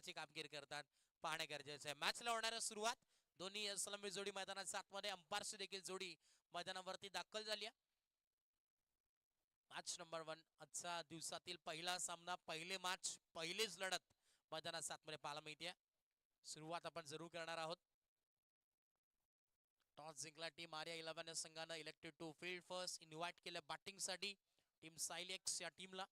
प्रकारची कामगिरी करतात पाहणे गरजेचं आहे. मॅचला होणाऱ्या सुरुवात दोन्ही सलामी जोडी मैदानाच्या आतमध्ये अंपायरची देखील जोडी मैदानावरती दाखल झाली आहे. मॅच नंबर 1 आजचा दिवसातील पहिला सामना, पहिले मॅच, पहिलीच लढत मैदानाच्या आतमध्ये पाहायला मिळते. सुरुवात आपण जरूर करणार आहोत. टॉस जिंकला टीम आर्या 11 या संघानं. Elected to field first, invite केलं बॅटिंग साठी टीम सायलेक्स या टीमला.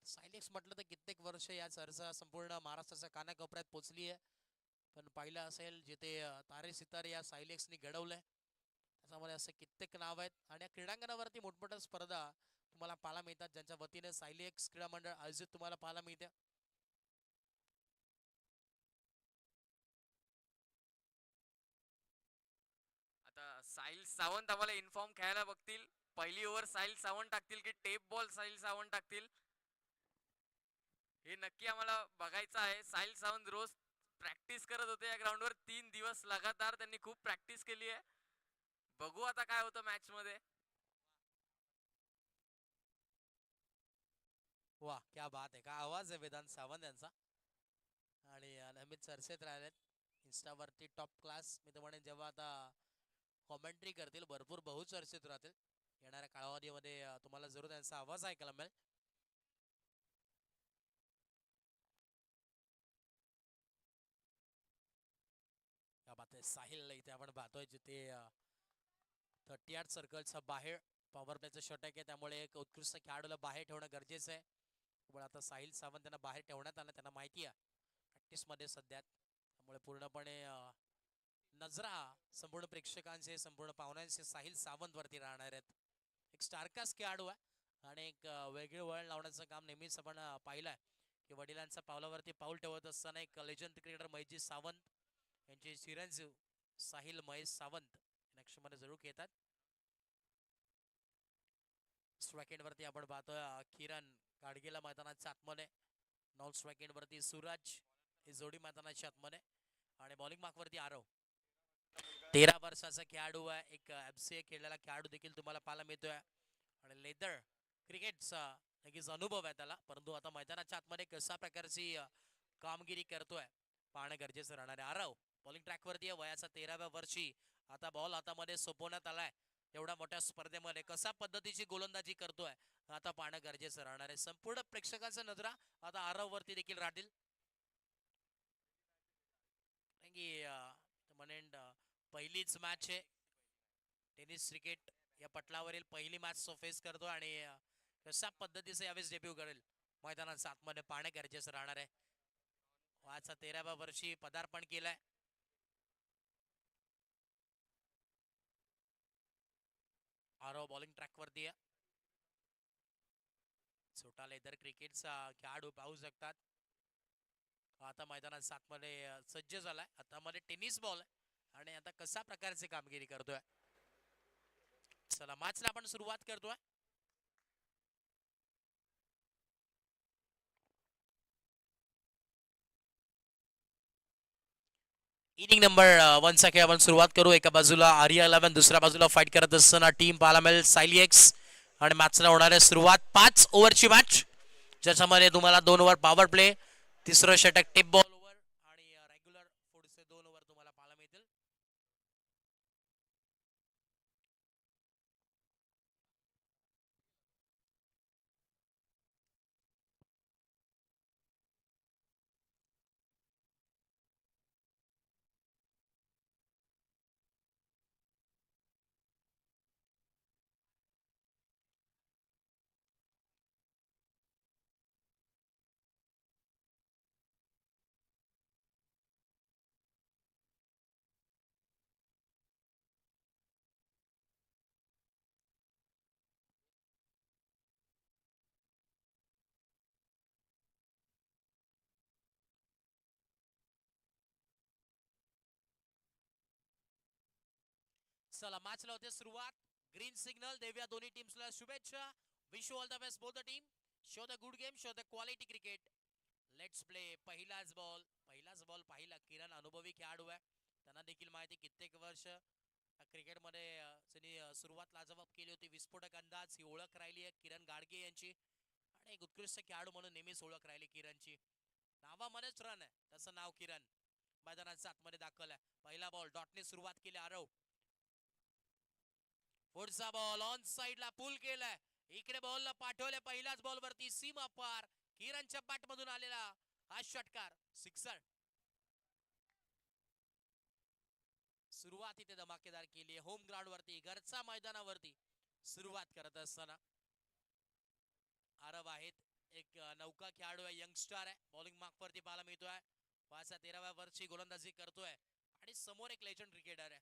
सायलेक्स म्हटलं तर कित्येक वर्ष या चर्चा संपूर्ण महाराष्ट्राच्या कानाकोपऱ्यात पोहोचली आहे. पण पाहिलं असेल जिथे तारे सितारे या सायलेक्सनी घडवलंय त्याच्यामध्ये असे कित्येक नाव आहेत आणि या क्रीडांगणावरती मोठमोठ्या स्पर्धा तुम्हाला पाहायला मिळतात ज्यांच्या वतीने सायलेक्स क्रीडा मंडळ आयोजित तुम्हाला पाहायला मिळते. आता साहिल सावंत आम्हाला इन्फॉर्म खेळायला बघतील. पहिली ओव्हर साहिल सावंत टाकतील की टेप बॉल साहिल सावंत टाकतील हे नक्की आम्हाला बघायचं आहे. साहिल सावंत रोज प्रॅक्टिस करत होते या ग्राउंडवर. 3 दिवस लगातार त्यांनी खूप प्रॅक्टिस केली आहे. बघू आता काय होतं मॅच मध्ये. वा क्या बात आहे, का आवाज आहे वेदांत सावंत यांचा. आणि नेहमीच चर्चेत राहिलेत इन्स्टावरती टॉप क्लास. मी तर म्हणेन जेव्हा आता कॉमेंट्री करतील भरपूर बहुचर्चित राहतील येणाऱ्या कालावधीमध्ये. तुम्हाला जरूर त्यांचा आवाज ऐकायला मिळेल. क्या बात आहे. साहिल इथे आपण पाहतोय जिथे 38 सर्कलच्या बाहेर पॉवर प्लेचं षटक आहे, त्यामुळे एक उत्कृष्ट खेळाडूला बाहेर ठेवणं गरजेचं आहे. पण आता साहिल सावंत त्यांना बाहेर ठेवण्यात आलं, त्यांना माहिती आहे प्रॅक्टिस मध्ये सध्या, त्यामुळे पूर्णपणे नजरा संपूर्ण प्रेक्षकांचे संपूर्ण पाहुण्यांचे साहिल सावंत वरती राहणार आहेत. एक स्टारकास्ट खेळाडू आहे आणि एक वेगळे वळण लावण्याचं काम नेहमीच आपण पाहिलंय की वडिलांच्या पावलावरती पाऊल ठेवत असताना एक लेजंड क्रिकेटर महेशजी सावंत यांचे चिरंजीव साहिल महेश सावंत नेक्स्ट मध्ये जरूर खेळतात. स्ट्राईक वरती आपण पाहतोय किरण गाडगेला मैदानाच्या आतमध्ये. नॉन स्ट्राईक वरती सूरज ही जोडी मैदानाच्या आतमध्ये आणि बॉलिंग मार्क वरती आरव. 13 वर्षाचा खेळाडू आहे, एक एफसीए खेळलेला खेळाडू देखील तुम्हाला पाहायला मिळतोय आणि लेदर क्रिकेटचा नक्कीच अनुभव आहे त्याला. परंतु आता मैदानाच्या आतमध्ये कशा प्रकारची कामगिरी करतोय पाहणं गरजेचं राहणार आहे. आरव बॉलिंग ट्रॅक वरती आहे, वयाच्या 13व्या वर्षी आता बॉल हातामध्ये सोपवण्यात आलाय. एवढ्या मोठ्या स्पर्धेमध्ये कशा पद्धतीची गोलंदाजी करतोय आता पाहणं गरजेचं राहणार आहे. संपूर्ण प्रेक्षकांच्या नजरा आता आरव वरती देखील राहतील. म्हणेन पहिलीच मॅच आहे टेनिस क्रिकेट या पटलावरील पहिली मॅच तो फेस करतो आणि कशा पद्धतीचं यावेळेस डेब्यू करेल मैदानात आतमध्ये पाहणे गरजेचं राहणार आहे. वयाच्या 13व्या वर्षी पदार्पण केलंय. आरव बॉलिंग ट्रॅक वरती आहे. छोटा लेदर क्रिकेटचा खेळाडू पाहू शकतात. आता मैदानात सातमध्ये सज्ज झालाय. हातामध्ये टेनिस बॉल आहे आणि आता कशा प्रकारची कामगिरी करतोय. चला मॅचला आपण सुरुवात करतोय. इनिंग नंबर 1 साठी आपण सुरुवात करू. एका बाजूला आर्या 11, दुसऱ्या बाजूला फाईट करत असताना टीम पाहायला मिळेल सायलेक्स. आणि मॅचला होणार आहे सुरुवात 5 ओव्हरची मॅच, ज्याच्यामध्ये तुम्हाला 2 ओव्हर पॉवर प्ले, तिसरं षटक टेप बॉल ओव्हर आणि रेग्युलर पुढचे 2 ओव्हर तुम्हाला पाहायला मिळतील. चला मॅचला होते सुरुवात. ग्रीन सिग्नल देऊया दोन्ही टीम्सला शुभेच्छा. Wish you all the best both the team. Show the good game, show the quality cricket. Let's play. पहिलाच बॉल पाहिला. किरण अनुभवी खेळाडू आहे, त्यांना देखील माहिती कित्येक वर्ष क्रिकेटमध्ये त्यांनी सुरुवात लाजवाब केली होती. विस्फोटक अंदाज ही ओळख राहिली आहे किरण गाडगे यांची आणि एक उत्कृष्ट खेळाडू म्हणून नेहमीच ओळख राहिली किरणची. नावामध्येच रन आहे त्याचं नाव किरण. मैदानाच्या आतमध्ये दाखल आहे. पहिला बॉल डॉटने सुरुवात केली आरव. पुढचा बॉल ऑन साइडला पुल केलाय. इकडे बॉलला पाठवले पहिल्याच बॉल वरती सीमा पार. किरणच्या बॅट मधून आलेला हा षटकार सिक्सर. सुरुवात इथे धमाकेदार केली होम ग्राउंड वरती घरच्या मैदानावरती सुरुवात करत असताना. आरव आहेत एक नौका खेळाडू आहे, यंगस्टर आहे. बॉलिंग मार्क वरती पाहायला मिळतोय. 13व्या वर्षी गोलंदाजी करतोय आणि समोर एक लेजंड क्रिकेटर आहे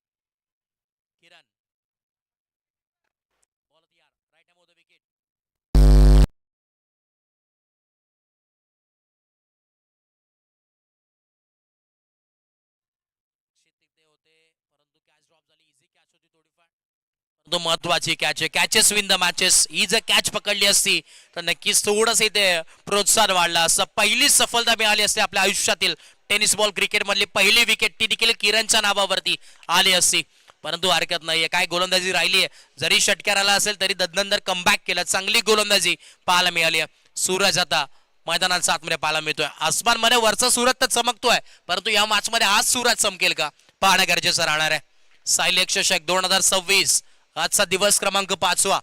किरण. बॉल तयार right ham of the wicket. तिथे होते परंतु कॅच ड्रॉप झाली. इझी कॅच होती थोडीफार, तो महत्वाची कॅच आहे. Catches win the matches. ही जर कॅच पकडली असती तर नक्कीच थोडंसं इथे प्रोत्साहन वाढला असं. पहिली सफलता मिळाली असते आपल्या आयुष्यातील टेनिस बॉल क्रिकेट मधली पहिली विकेट ती देखील किरणच्या नावावरती आली असती. परंतु हरकत नाहीये, काय गोलंदाजी राहिली आहे. जरी षटकार आला असेल तरी तदनंतर कमबॅक केलं. चांगली गोलंदाजी पाहायला मिळाली आहे. सूरज आता मैदानाच्या आतमध्ये पाहायला मिळतोय. आसमान मध्ये वरचा सूरज तर चमकतोय परंतु या मॅच मध्ये आज सूरज चमकेल का पाहणं गरजेचं राहणार आहे. साहिल चषक 2026 आजचा दिवस क्रमांक 5वा.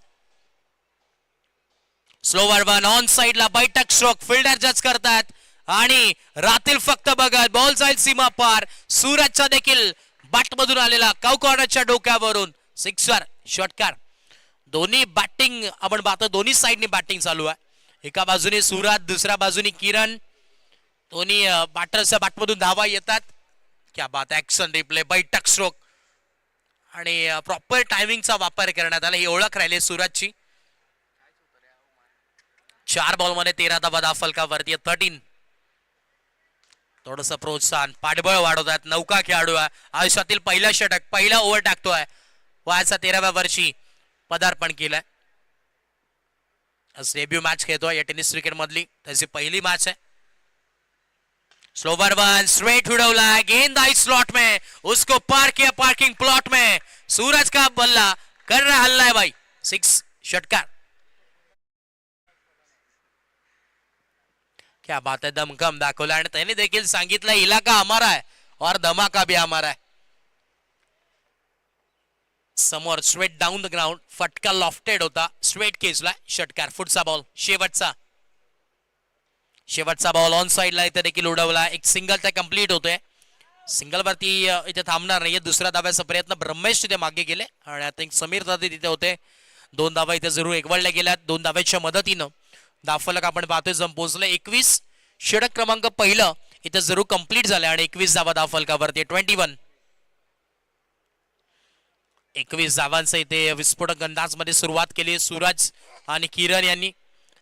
स्लोवर वन ऑन साइडला बैठक स्ट्रोक फिल्डर जज करतात आणि रातील फक्त बघत बॉल जाईल सीमा पार. सूरजचा देखील बॅट मधून आलेला कॉर्नरच्या डोक्यावरून सिक्सर षटकार. दोन्ही बॅटिंग आपण पाहतो, दोन्ही साइडनी बॅटिंग चालू आहे. एका बाजूने सूरज दुसऱ्या बाजूने किरण. दोन्ही बॅटर्सच्या बॅटमधून धावा येतात. क्या बात, ऍक्शन रिप्ले बैठक स्ट्रोक आणि प्रॉपर टायमिंगचा वापर करण्यात आला. ही ओळख राहिली सूरजची. 4 बॉल मध्ये 13 धावा फलकावरती 13. थोडस प्रोत्साहन पाठबळ वाढवतात. नौका खेळाडू आहे, आयुष्यातील पहिला षटक पहिला ओव्हर टाकतोय. वयाच्या 13व्या वर्षी पदार्पण केलंय. डेब्यू मॅच खेळतोय या टेनिस क्रिकेट मधली, त्याची पहिली मॅच आहे. स्लोवर वन स्ट्रेट उड़वला, गेंद आई स्लॉट में, उसको पार किया पार्किंग प्लॉट में. सूरज का बल्ला कर रहा हल्ला है भाई. 6 षटकार. क्या बात है, दमखम दाखवला आणि त्याने देखील सांगितलं इलाका हमारा है और धमाका भी हमारा है. समोर स्ट्रेट डाऊन द ग्राउंड फटका लॉफ्टेड होता, स्ट्रेट केजला षटकार. पुढचा बॉल शेवटचा बॉल ऑन साइडला इथे देखील उडवला. एक सिंगल त्या कंप्लीट होतोय. सिंगल वरती इथे थांबणार नाहीये. दुसऱ्या धाव्याचा प्रयत्न ब्रह्मेश तिथे मागे गेले आणि आय थिंक समीर दादा तिथे होते. 2 धावा इथे जरूर एकवडल्या गेल्यात. 2 धाव्याच्या मदतीनं धावफलक आपण पाहतोय जम पोहोचले. 21 षटक क्रमांक पहिलं इथे जरूर कंप्लीट झालं आणि 21 धावा धावफलकावरती. 21 धावांचा इथे विस्फोटक अंदाजमध्ये सुरुवात केली सूरज आणि किरण यांनी.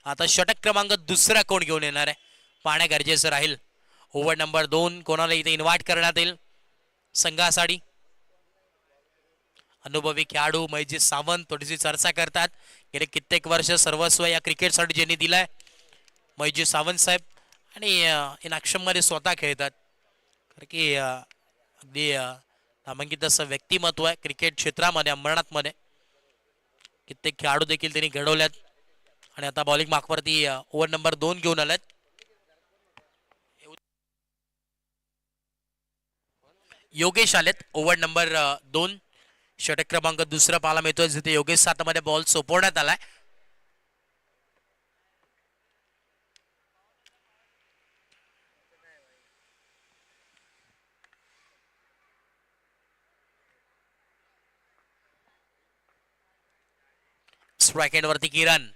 आता षटक क्रमांक दुसरा कोण घेऊन येणार आहे पाहणे गरजेचं राहील. ओव्हर नंबर 2 कोणाला इथे इन्व्हाइट करण्यात येईल संघासाठी. अनुभवी खेळाडू मैजी सावंत थोडीशी चर्चा करतात. गेले कित्येक वर्ष सर्वस्व या क्रिकेटसाठी ज्यांनी दिलाय मैजी सावंत साहेब आणि इन ऍक्शन मध्ये स्वतः खेळतात. कारण की अगदी नामांकित असं व्यक्तिमत्व आहे क्रिकेट क्षेत्रामध्ये. अंबरनाथमध्ये कित्येक खेळाडू देखील त्यांनी घडवल्यात आणि आता बॉलिंग मार्कवरती ओव्हर नंबर 2 घेऊन आलेत. योगेश आलेत ओव्हर नंबर 2. षटक क्रमांक दुसरा पाहायला मिळतोय जिथे योगेश हातामध्ये बॉल सोपवण्यात आलाय. स्ट्राईक एंड वरती किरण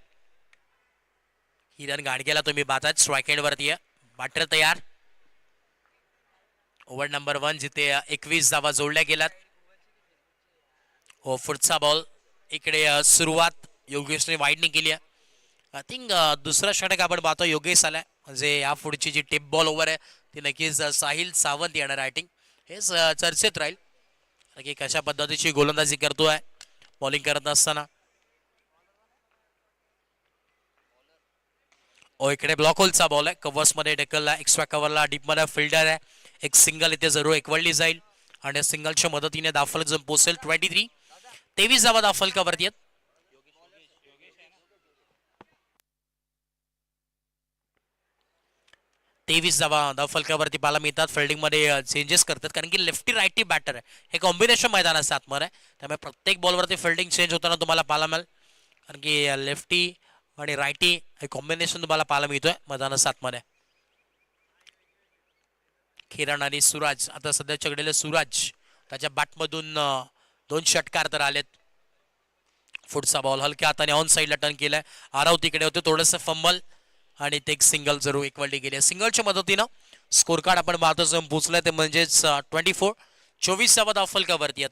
गाडगेला तुम्ही पाहताय. स्ट्राईक एंड वरती आहे. बॅटर तयार. ओव्हर नंबर 1 जिथे 21 धावा जोडल्या गेल्यात. हो पुढचा बॉल इकडे सुरुवात योगेशने वाईडने केली आहे. आय थिंक दुसरा षटक आपण पाहतो योगेश आलाय. म्हणजे या पुढची जी टिप बॉल ओव्हर आहे ती नक्कीच साहिल सावंत येणार. आय थिंक हेच चर्चेत राहील की कशा पद्धतीची गोलंदाजी करतोय बॉलिंग करत असताना. इकडे ब्लॉक होलचा बॉल आहे. कव्हर्स मध्ये ढकलला. एक्स्ट्रा कव्हरला डीप मध्ये फिल्डर आहे. एक सिंगल इथे जरूर एकवडली जाईल आणि सिंगलच्या मदतीने दाफलक जम पोहोचेल. 23 धावा दाफलकावरती आहेत. 23 धावा फलकावरती पाहायला मिळतात. फिल्डिंगमध्ये चेंजेस करतात कारण की लेफ्टी राईटी बॅटर आहे, हे कॉम्बिनेशन मैदानाचं आतमध्ये आहे. त्यामुळे प्रत्येक बॉलवरती फिल्डिंग चेंज होताना तुम्हाला पाहायला मिळेल कारण की लेफ्टी आणि राईटी हे कॉम्बिनेशन तुम्हाला पाहायला मिळतोय मैदानाचं आतमध्ये. किरण आणि सुराज, आता सध्या चगडेले सुराज, त्याच्या बॅटमधून 2 षटकार तर आलेत. पुढचा बॉल हलक्या हाताने ऑन साईडला टर्न केलाय. आराव तिकडे होते, थोडंसं फंबल आणि ते एक सिंगल जरूर एकवटली गेली. सिंगलच्या मदतीनं स्कोर कार्ड आपण पाहतो जम पोचलाय ते म्हणजेच 24 धावा फलकावरती आहेत.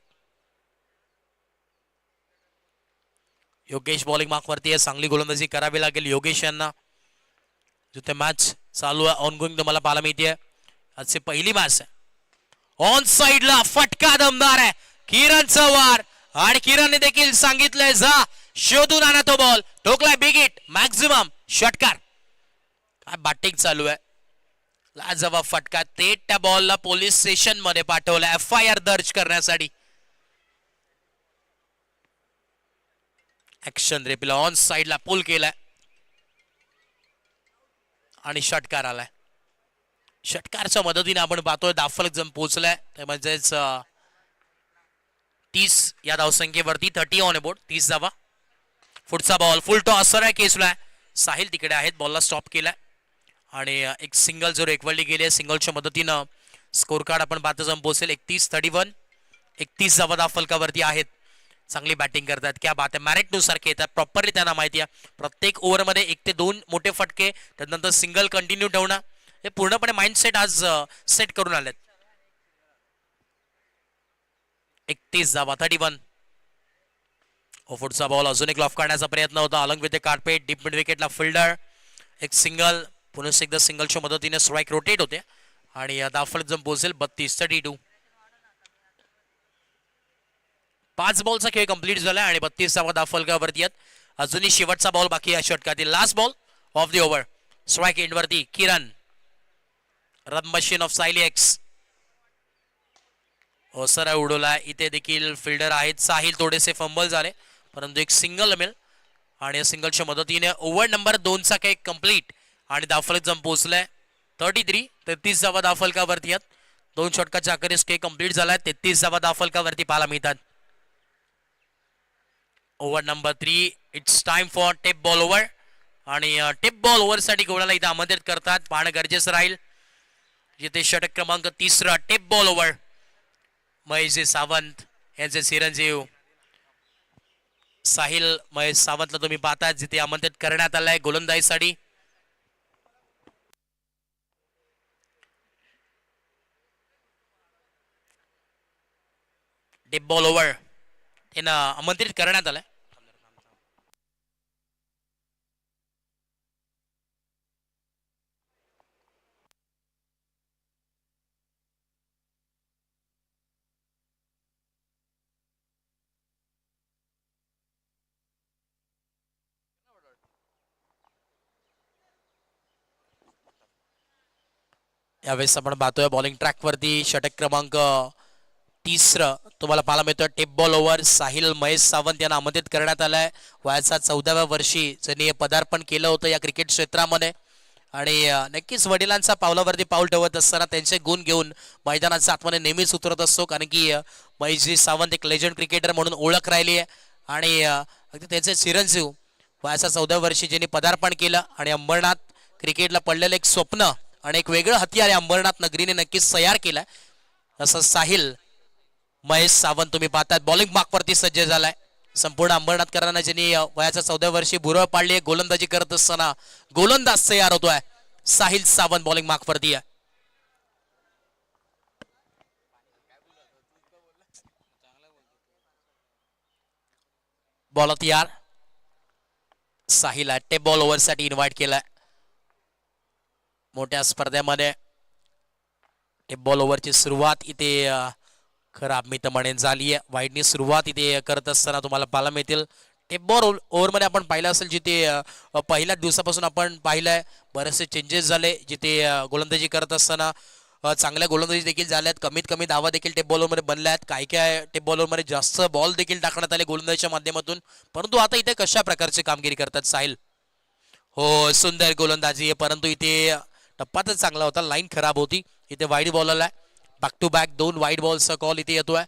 योगेश बॉलिंग मार्कवरती आहे. चांगली गोलंदाजी करावी लागेल योगेश यांना. जिथे मॅच चालू आहे ऑनगोईंग तुम्हाला पाहायला मिळते. आजची पहिली मॅच आहे. ऑन साईडला फटका दमदार आहे, किरणचा वार, आणि किरणने देखील सांगितलंय जा शोधून आणा तो बॉल. ठोकलाय बिग हिट, मॅक्झिमम षटकार. काय बॅटिंग चालू आहे, लाजवाब फटका. ते त्या बॉलला पोलीस स्टेशन मध्ये पाठवलं FIR दर्ज करण्यासाठी. ऍक्शन रिप्ले ऑन साईडला पुल केलाय आणि षटकार आलाय. षटकारच्या मदतीने आपण पाहतोय दाफलक जम पोहोचलाय ते म्हणजेच 30 या धावसंख्येवरती. 30 ऑन बोर्ड, 30 धावा. पुढचा बॉल फुल टॉस आहे, केसलाय. साहिल तिकडे आहेत, बॉलला स्टॉप केलाय आणि एक सिंगल जरूर एकवटली गेली आहे. सिंगलच्या मदतीनं स्कोर कार्ड आपण पाहतो जम पोहोचेल 31 धावा दाफलकावरती आहेत. चांगली बॅटिंग करतात, क्या बात आहे. मॅरिटनुसार खेळतात प्रॉपरली, त्यांना माहिती आहे प्रत्येक ओव्हरमध्ये 1 ते 2 मोठे फटके, त्यानंतर सिंगल कंटिन्यू ठेवणं, हे पूर्णपणे माइंडसेट आज सेट करून आलेत. 31 धावा 31. पुढचा बॉल अजून एक लॉफ काढण्याचा प्रयत्न होता along with carpet. Deep mid विकेटला फिल्डर, एक सिंगल, पुन्हा एकदा सिंगलच्या मदतीने स्ट्राईक रोटेट होते आणि दाफलक जम पोहोचेल 32. 5 बॉलचा खेळ कंप्लीट झाला आणि 32 धावा दाफलकावरती आहेत. अजूनही शेवटचा बॉल बाकी आहे षटकातील. Last ball of the over. Strike end वरती Kiran, run machine of Sayali X. ओसरा उडवला. इथे देखील फिल्डर आहेत साहिल, थोडेसे फंबल झाले परंतु एक सिंगल मिळेल आणि या सिंगलच्या मदतीने ओव्हर नंबर 2 चा खेळ कंप्लीट आणि दाफलक जम पोहोचलाय 33 धावा दाफलकावरती आहेत. 2 षटकाच्या अखेरीस खेळ कंप्लीट झालाय. 33 धावा दाफलकावरती पाहायला मिळतात. Over number 3, it's time for tape ball over आणि टेप बॉल ओव्हर साठी गोळाला इथे आमंत्रित करतात, पाहणं गरजेचं राहील. जिथे षटक क्रमांक 3 tape ball over. Maheshji Sawant यांचे चिरंजीव साहिल महेश सावंतला तुम्ही पाहताय जिथे आमंत्रित करण्यात आलंय गोलंदाजीसाठी. टेप बॉल ओव्हर त्यांना आमंत्रित करण्यात आलंय. यावेळेस आपण पाहतोय बॉलिंग ट्रॅक वरती षटक क्रमांक 3 तुम्हाला पाहायला मिळतोय. Tape ball over Sahil Mahesh Sawant यांना आमंत्रित करण्यात आलाय. वयाच्या 14व्या वर्षी त्यांनी पदार्पण केलं होतं या क्रिकेट क्षेत्रामध्ये आणि नक्कीच वडिलांचा पावलावरती पाऊल ठेवत असताना त्यांचे गुण घेऊन मैदानाच्या आतमध्ये नेहमीच उतरत असतो कारण की महेशजी सावंत एक लेजंड क्रिकेटर म्हणून ओळख राहिली आहे आणि अगदी त्यांचे चिरंजीव वयाच्या 14व्या वर्षी ज्यांनी पदार्पण केलं आणि अंबरनाथ क्रिकेटला पडलेलं एक स्वप्न आणि एक वेगळं हत्यार आहे अंबरनाथ नगरीने नक्कीच तयार केलाय. असं साहिल महेश सावंत तुम्ही पाहतात बॉलिंग मार्कवरती सज्ज झालाय. संपूर्ण अंबरनाथकरांना ज्यांनी वयाच्या 14व्या वर्षी भुरळ पाडली, गोलंदाजी करत असताना गोलंदाज तयार होतोय. साहिल सावंत बॉलिंग मार्कवरती आहे. बॉल तयार. साहिल टेप बॉल ओव्हर साठी इन्व्हाइट केलाय. मोठ्या स्पर्धेमध्ये टेप बॉल ओव्हरची सुरुवात इथे खराब मी तर म्हणेन झाली आहे. वाईडनी सुरुवात इथे करत असताना तुम्हाला पाहायला मिळतील. टेप बॉल ओव्हरमध्ये आपण पाहिलं असेल जिथे पहिल्याच दिवसापासून आपण पाहिलंय बरेचसे चेंजेस झाले. जिथे गोलंदाजी करत असताना चांगल्या गोलंदाजी देखील झाल्यात, कमीत कमी धावा देखील टेप बॉलमध्ये बनल्या आहेत. काय टेप बॉलमध्ये जास्त बॉल देखील टाकण्यात आले गोलंदाजीच्या माध्यमातून. परंतु आता इथे कशा प्रकारची कामगिरी करतात साहिल. हो सुंदर गोलंदाजी आहे परंतु इथे टप्पाच चांगला होता, लाईन खराब होती. इथे वाईड बॉल आलाय, बॅक टू बॅक 2 वाईड बॉलचा कॉल इथे येतोय.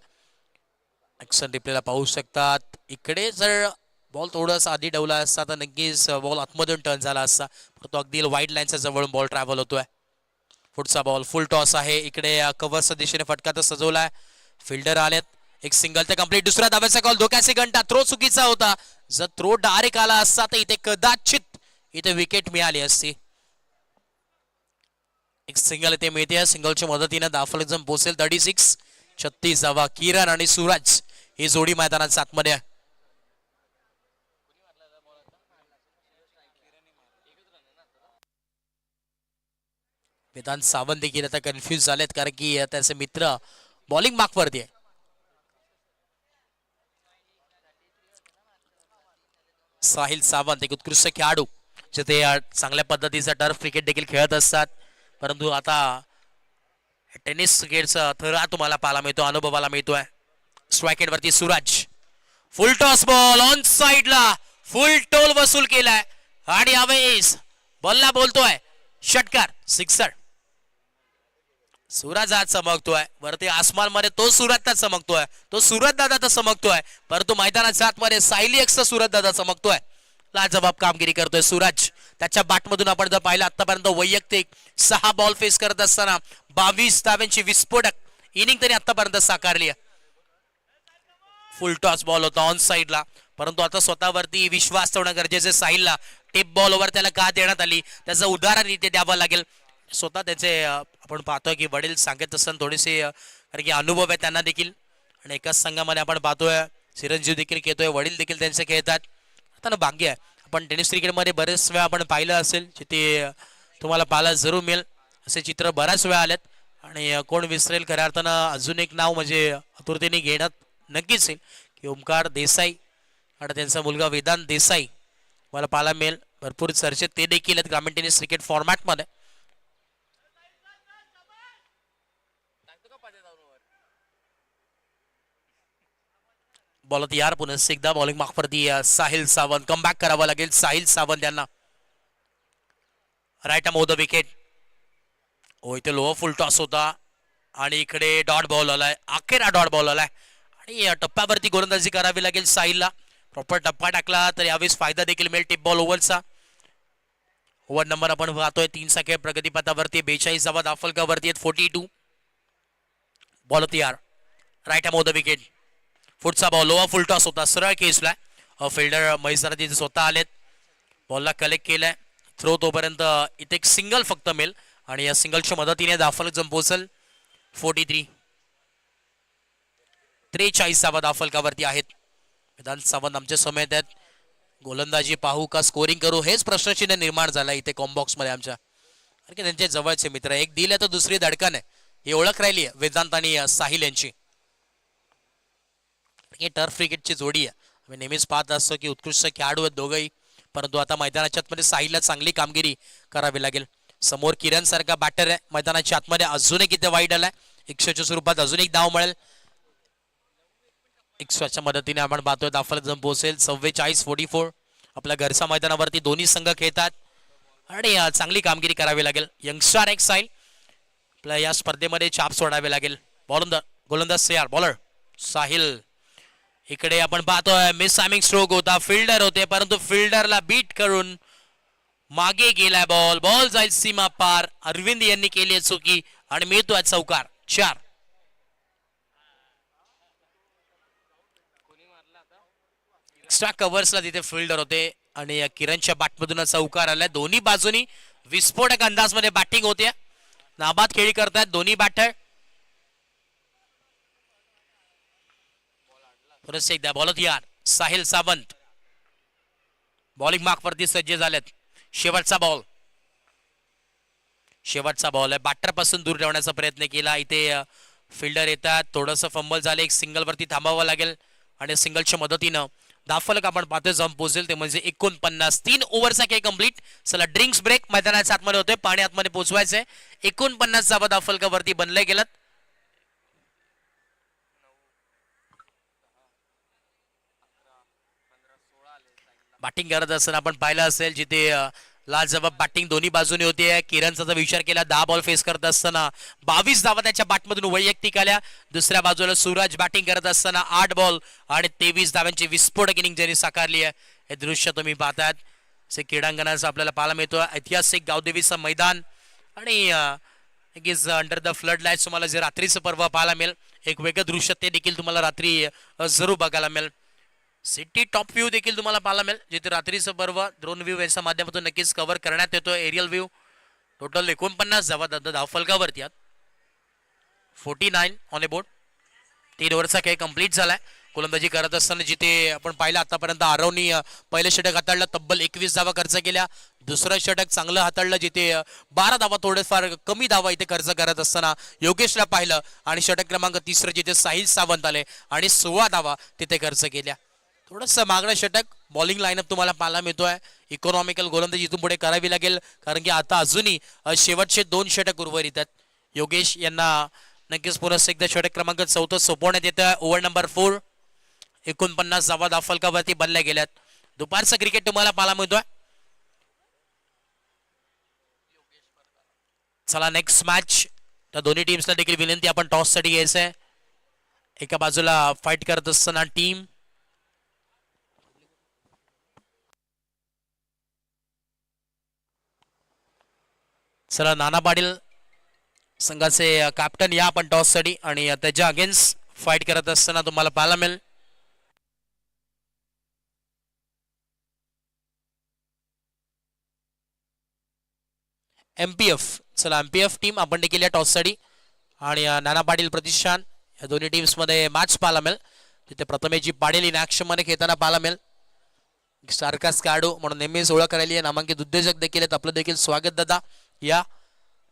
ऍक्शन रिप्लेला पाहू शकतात. इकडे जर बॉल थोडासा आधी ठेवला असता तर नक्कीच बॉल आतमधून टर्न झाला असता, परंतु अगदी वाईड लाईनच्या जवळून बॉल ट्रॅव्हल होतोय. पुढचा बॉल फुल टॉस आहे. इकडे कव्हरच्या दिशेने फटका तर सजवलाय, फिल्डर आलेत. एक सिंगल तर कंप्लीट. दुसरा धाब्याचा कॉल धोक्याचे घंटा. थ्रो चुकीचा होता. जर थ्रो डायरेक्ट आला असता तर इथे कदाचित इथे विकेट मिळाली असती. एक सिंगल इथे मिळते. सिंगलच्या मदतीने दाफलक जम पोहोचेल. 36 36 धावा. किरण आणि सूरज ही जोडी मैदानात आतमध्ये आहे. वेदांत सावंत देखील आता कन्फ्युज झालेत, कारण की त्याचे मित्र बॉलिंग मार्कवरती आहे. साहिल सावंत एक उत्कृष्ट खेळाडू, जे ते चांगल्या पद्धतीचा टर्फ क्रिकेट देखील खेळत असतात, परंतु आता टेनिस क्रिकेटचा थरा तुम्हाला पाहायला मिळतो, अनुभवाला मिळतोय. स्ट्राइक वरती सूरज, फुल टॉस बॉल ऑन साइडला, फुल टोल वसूल केलाय आणि यावेळेस बॉलला बोलतोय षटकार, सिक्सर. सूरज आज चमकतोय वरती आसमान मध्ये, तो सूरज चमकतोय, तो सूरज दादा तर चमकतोय, परंतु मैदानाच्या आतमध्ये सायली एक्स सूरज दादा चमकतोय. लाजवाब कामगिरी करतोय सूरज. त्याच्या बॅटमधून आपण जर पाहिलं आतापर्यंत वैयक्तिक 6 बॉल फेस करत असताना 22 धाव्यांची विस्फोटक इनिंग तरी आतापर्यंत साकारली आहे. फुल टॉस बॉल होता ऑन साइडला, परंतु आता स्वतःवरती विश्वास ठेवणं गरजेचं. साहिलला टेप बॉल ओव्हर त्याला का देण्यात आली त्याचं उदाहरण इथे द्यावं लागेल. स्वतः त्याचे आपण पाहतोय की वडील सांगत असताना थोडेसे, कारण की अनुभव आहे त्यांना देखील, आणि एकाच संघामध्ये आपण पाहतोय चिरंजीव देखील खेळतोय, वडील देखील त्यांचे खेळतात. आता भाग्य आहे, आपण टेनिस क्रिकेटमध्ये बरेच वेळा आपण पाहिलं असेल, जिथे तुम्हाला पाहायला जरूर मिळेल असे चित्र बऱ्याच वेळा आलेत. आणि कोण विसरेल खऱ्या अर्थानं अजून एक नाव म्हणजे आतुरतेने घेण्यात नक्कीच येईल की ओमकार देसाई आणि त्यांचा मुलगा वेदांत देसाई मला पाहायला मिळेल. भरपूर चर्चेत ते देखील आहेत ग्रामीण टेनिस क्रिकेट फॉर्मॅटमध्ये. बॉल यार पुन्हा एकदा बॉलिंग मार्कवरती साहिल सावंत. कमबॅक करावं लागेल साहिल सावंत यांना. Right arm off the wicket. हो इथे लोअर फुल टॉस होता आणि इकडे डॉट बॉल आलाय, अखेर डॉट बॉल आलाय आणि या टप्प्यावरती गोलंदाजी करावी लागेल साहिलला. प्रॉपर टप्पा टाकला तर यावेळेस फायदा देखील मिळेल टिप बॉल ओव्हरचा. ओव्हर नंबर आपण पाहतोय 3 सेकंड प्रगतीपथावरती. 42 धावा दाफलकावरती आहेत. 42 बॉल तयार. Right arm off the wicket. पुढचा बॉल लोअर फुल टॉस होता, सरळ केसला. फिल्डर महेश तिथे स्वतः आलेत, बॉलला कलेक्ट केलाय. थ्रो तोपर्यंत इथे एक सिंगल फक्त मिळेल आणि या सिंगलच्या मदतीने दाफलक जम पोहोचल. 43 43 धावा दाफलकावरती आहेत. वेदांत सावंत आमच्या समेत आहेत. गोलंदाजी पाहू का स्कोरिंग करू हेच प्रश्नचिन्ह निर्माण झाला इथे कॉम्बॉक्स मध्ये आमच्या, कारण की त्यांचे जवळचे मित्र, एक दिले तर दुसरी धडकन आहे, ही ओळख राहिली आहे वेदांत आणि साहिल यांची. ही टर्फ क्रिकेटची जोडी आहे. आम्ही नेहमीच पाहत असतो की उत्कृष्ट खेळाडू आहेत दोघंही, परंतु आता मैदानाच्या आतमध्ये साहिलला चांगली कामगिरी करावी लागेल. समोर किरण सारखा बॅटर आहे मैदानाच्या आतमध्ये, अजून एक इथे वाईड आलाय. 100च्या स्वरूपात अजून एक धाव मिळेल. 100च्या मदतीने आपण पाहतोय दाफलक जम पोहोचेल. 44-44 आपल्या घरच्या मैदानावरती दोन्ही संघ खेळतात आणि चांगली कामगिरी करावी लागेल. यंगस्टार एक साहिल आपल्या या स्पर्धेमध्ये छाप सोडावे लागेल. गोलंदाज तयार. बॉलर साहिल. इकडे आपण पाहतोय मिस टायमिंग स्ट्रोक होता, फिल्डर होते परंतु फिल्डरला बीट करून मागे गेलाय बॉल. बॉल जाईल सीमा पार. अरविंद यांनी केली चुकी आणि मिळतोय चौकार. 4 एक्स्ट्रा कव्हर्सला तिथे फिल्डर होते आणि किरणच्या बॅटमधून चौकार आलाय. दोन्ही बाजूनी विस्फोटक अंदाजमध्ये बॅटिंग होते. नाबाद खेळी करतायत दोन्ही बॅटर. पुन्हा एकदा बॉलत यार साहिल सावंत बॉलिंग मार्कवरती सज्ज झालेत. शेवटचा बॉल, शेवटचा बॉल आहे. बॅटर पासून दूर ठेवण्याचा प्रयत्न केला. इथे फिल्डर येतात, थोडंसं फंबल झालं, एक सिंगल वरती थांबावं लागेल आणि सिंगलच्या मदतीनं दाफलक आपण पाहतोय जम पोहोचेल. ते म्हणजे 49. 3 ओव्हरचा खेळ कंप्लीट. चला ड्रिंक्स ब्रेक मैदानाच्या आतमध्ये होतोय, पाणी आतमध्ये पोहोचवायचंय. 49 धावा दाफलकावरती बनले गेलं. बॅटिंग करत असताना आपण पाहिलं असेल जिथे लाजवाब बॅटिंग दोन्ही बाजूने होते. किरणचा जर विचार केला 10 बॉल फेस करत असताना 22 धावा त्याच्या बॅटमधून वैयक्तिक आल्या. दुसऱ्या बाजूला सूरज बॅटिंग करत असताना 8 बॉल आणि 23 धाव्यांची विस्फोटक इनिंग ज्यांनी साकारली आहे. हे दृश्य तुम्ही पाहतात क्रीडांगणाचं आपल्याला पाहायला मिळतो. ऐतिहासिक गावदेवीचं मैदान आणि is under the flood lights तुम्हाला जे रात्रीचं पर्व पाहायला मिळेल. एक वेगळं दृश्य ते देखील तुम्हाला रात्री जरूर बघायला मिळेल. सिटी टॉप व्ह्यू देखील तुम्हाला पाहायला मिळेल जिथे रात्रीचं पर्व ड्रोन व्ह्यू याच्या माध्यमातून नक्कीच कव्हर करण्यात येतो. एरियल व्ह्यू टोटल 49 धावफलकावरती आहेत. 49 ऑन ए बोर्ड. 3 ओव्हरचा खेळ कंप्लीट झालाय. गोलंदाजी करत असताना जिथे आपण पाहिलं आतापर्यंत आरवनी पहिलं षटक हाताळलं, तब्बल 21 धावा खर्च केल्या. दुसरं षटक चांगलं हाताळलं जिथे 12 धावा थोडेफार कमी धावा इथे खर्च करत असताना योगेशला पाहिलं आणि षटक क्रमांक 3 जिथे साहिल सावंत आले आणि 16 धावा तिथे खर्च केल्या. थोडंसं मागणं षटक बॉलिंग लाईनअप तुम्हाला पाहायला मिळतोय. इकॉनॉमिकल गोलंदाजी इथून पुढे करावी लागेल कारण की आता अजूनही शेवटचे 2 षटक उर्वरित आहेत. योगेश यांना नक्कीच पुन्हा एकदा षटक क्रमांक 14 सोपवण्यात येतं. Over number 4. 49 धावा धावफलकावरती बनल्या गेल्यात. दुपारचं क्रिकेट तुम्हाला पाहायला मिळतोय. चला नेक्स्ट मॅच. त्या दोन्ही टीम्सला देखील विनंती आपण टॉस साठी घ्यायचंय. एका बाजूला फाईट करत असताना टीम चला नाना पाटील संघाचे कॅप्टन या आपण टॉस साठी आणि त्याच्या अगेन्स्ट फाईट करत असताना तुम्हाला पाहायला मिळेल. MPF. चला MPF टीम आपण देखील या टॉस साठी आणि नाना पाटील प्रतिष्ठान या दोन्ही टीम्स मध्ये मॅच पाहायला मिळेल. तिथे प्रथमेशजी पाटील इन ऍक्शन मध्ये खेळताना पाहायला मिळेल. सारखाच खेळाडू म्हणून नेहमीच ओळख करायली आहे. नामांकित उद्योजक देखील आहेत. आपलं देखील स्वागत दादा. या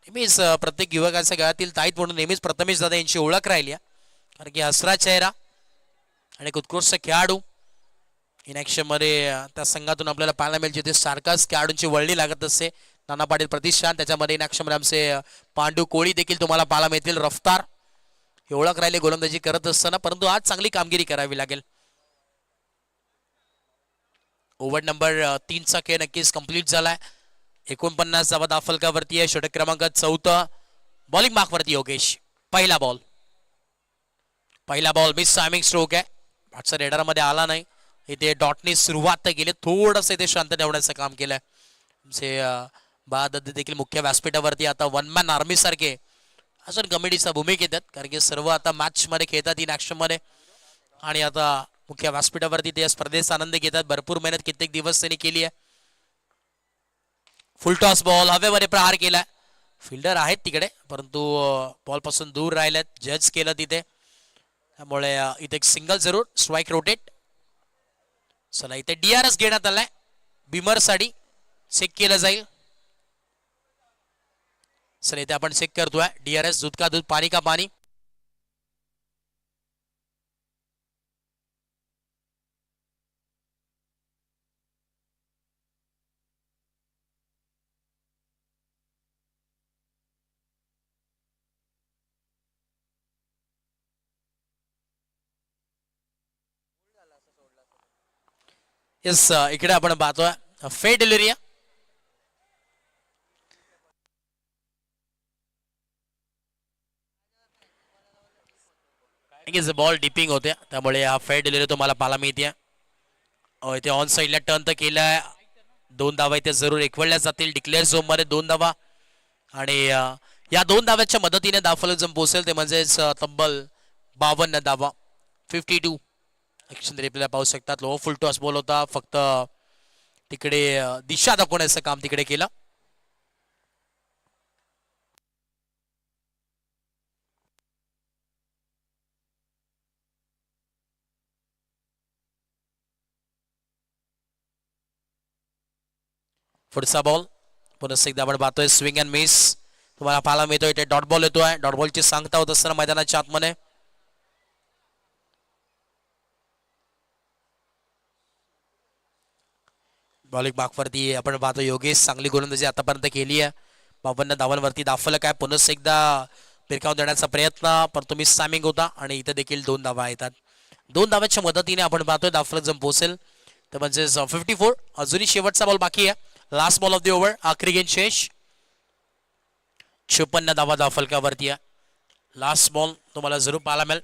नेहमीच प्रत्येक युवकाच्या गळ्यातील ताईत म्हणून नेहमीच प्रथमेश दादा यांची ओळख राहिली आहे कारण की हसरा चेहरा आणि एक उत्कृष्ट खेळाडू इन ऍक्शन मध्ये त्या संघातून आपल्याला पाहायला मिळेल जिथे सारखाच खेळाडूंची वळणी लागत असते. नाना पाटील प्रतिष्ठान त्याच्यामध्ये इन ऍक्शन मध्ये आमचे पांडू कोळी देखील तुम्हाला पाहायला मिळतील. रफ्तार ही ओळख राहिली गोलंदाजी करत असताना परंतु आज चांगली कामगिरी करावी लागेल. ओव्हर नंबर 3चा खेळ नक्कीच कंप्लीट झालाय. 49 धावा धावफलकावरती आहे. षटक क्रमांक 14. बॉलिंग मार्कवरती योगेश. पहिला बॉल मिस टायमिंग स्ट्रोक आहे. आजचा रेडर मध्ये आला नाही. इथे डॉटनी सुरुवात केली. थोडस इथे शांत ठेवण्याचं काम केलंय. बाद देखील मुख्य व्यासपीठावरती आता वन मॅन आर्मी सारखे अजून कमिटीचा भूमिका येतात कारण की सर्व आता मॅच मध्ये खेळतात इन ऍक्शन मध्ये आणि आता मुख्य व्यासपीठावरती ते स्पर्धेचा आनंद घेतात. भरपूर मेहनत कित्येक दिवस त्यांनी केली आहे. फुल टॉस बॉल हवेमध्ये प्रहार केलाय. फिल्डर आहेत तिकडे परंतु बॉल पासून दूर राहिलेत. जज केलं तिथे त्यामुळे इथे एक सिंगल जरूर. Strike rotate. चला इथे DRS घेण्यात आलाय. बिमर साठी चेक केलं जाईल. चला इथे आपण चेक करतोय DRS. दूध का दूध पाणी का पाणी. येस इकडे आपण पाहतोय फे डिलिरिया. बॉल डिपिंग होते त्यामुळे हा फे डिलिरी तुम्हाला पाहायला मिळते. इथे ऑन साईडला टर्न तर केलाय. 2 धावा इथे जरूर एकवडल्या जातील. डिक्लेअर झोन मध्ये 2 धावा आणि या 2 धाव्याच्या मदतीने धावफलक जम पोहोचेल ते म्हणजेच तब्बल 52 धावा. 52 ऍक्शन रिप्लेला पाहू शकतात. लो फुल टॉस बॉल होता. फक्त तिकडे दिशा दाखवण्याचं काम तिकडे केलं. पुढचा बॉल पुन्हा एकदा आपण पाहतोय स्विंग अँड मिस तुम्हाला पाहायला मिळतोय. इथे डॉट बॉल येतोय. डॉट बॉलची सांगता होत असताना मैदानाच्या आतमध्ये बॉलिंग मार्कवरती आपण पाहतो योगेश चांगली गोलंदाजी आतापर्यंत केली आहे. 52 धावांवरती दाफलक आहे. पुन्हा एकदा फिरकावून देण्याचा प्रयत्न पण तुम्ही सामिंग होता आणि इथे देखील 2 धावा येतात. 2 धावांच्या मदतीने आपण पाहतोय दाफलक जम पोहोचेल तर म्हणजे 54. अजूनही शेवटचा बॉल बाकी आहे. Last ball of the over आखरी गेंद शेष. 56 धावा फलकावरती आहे. लास्ट बॉल तुम्हाला जरूर पाहायला मिळेल.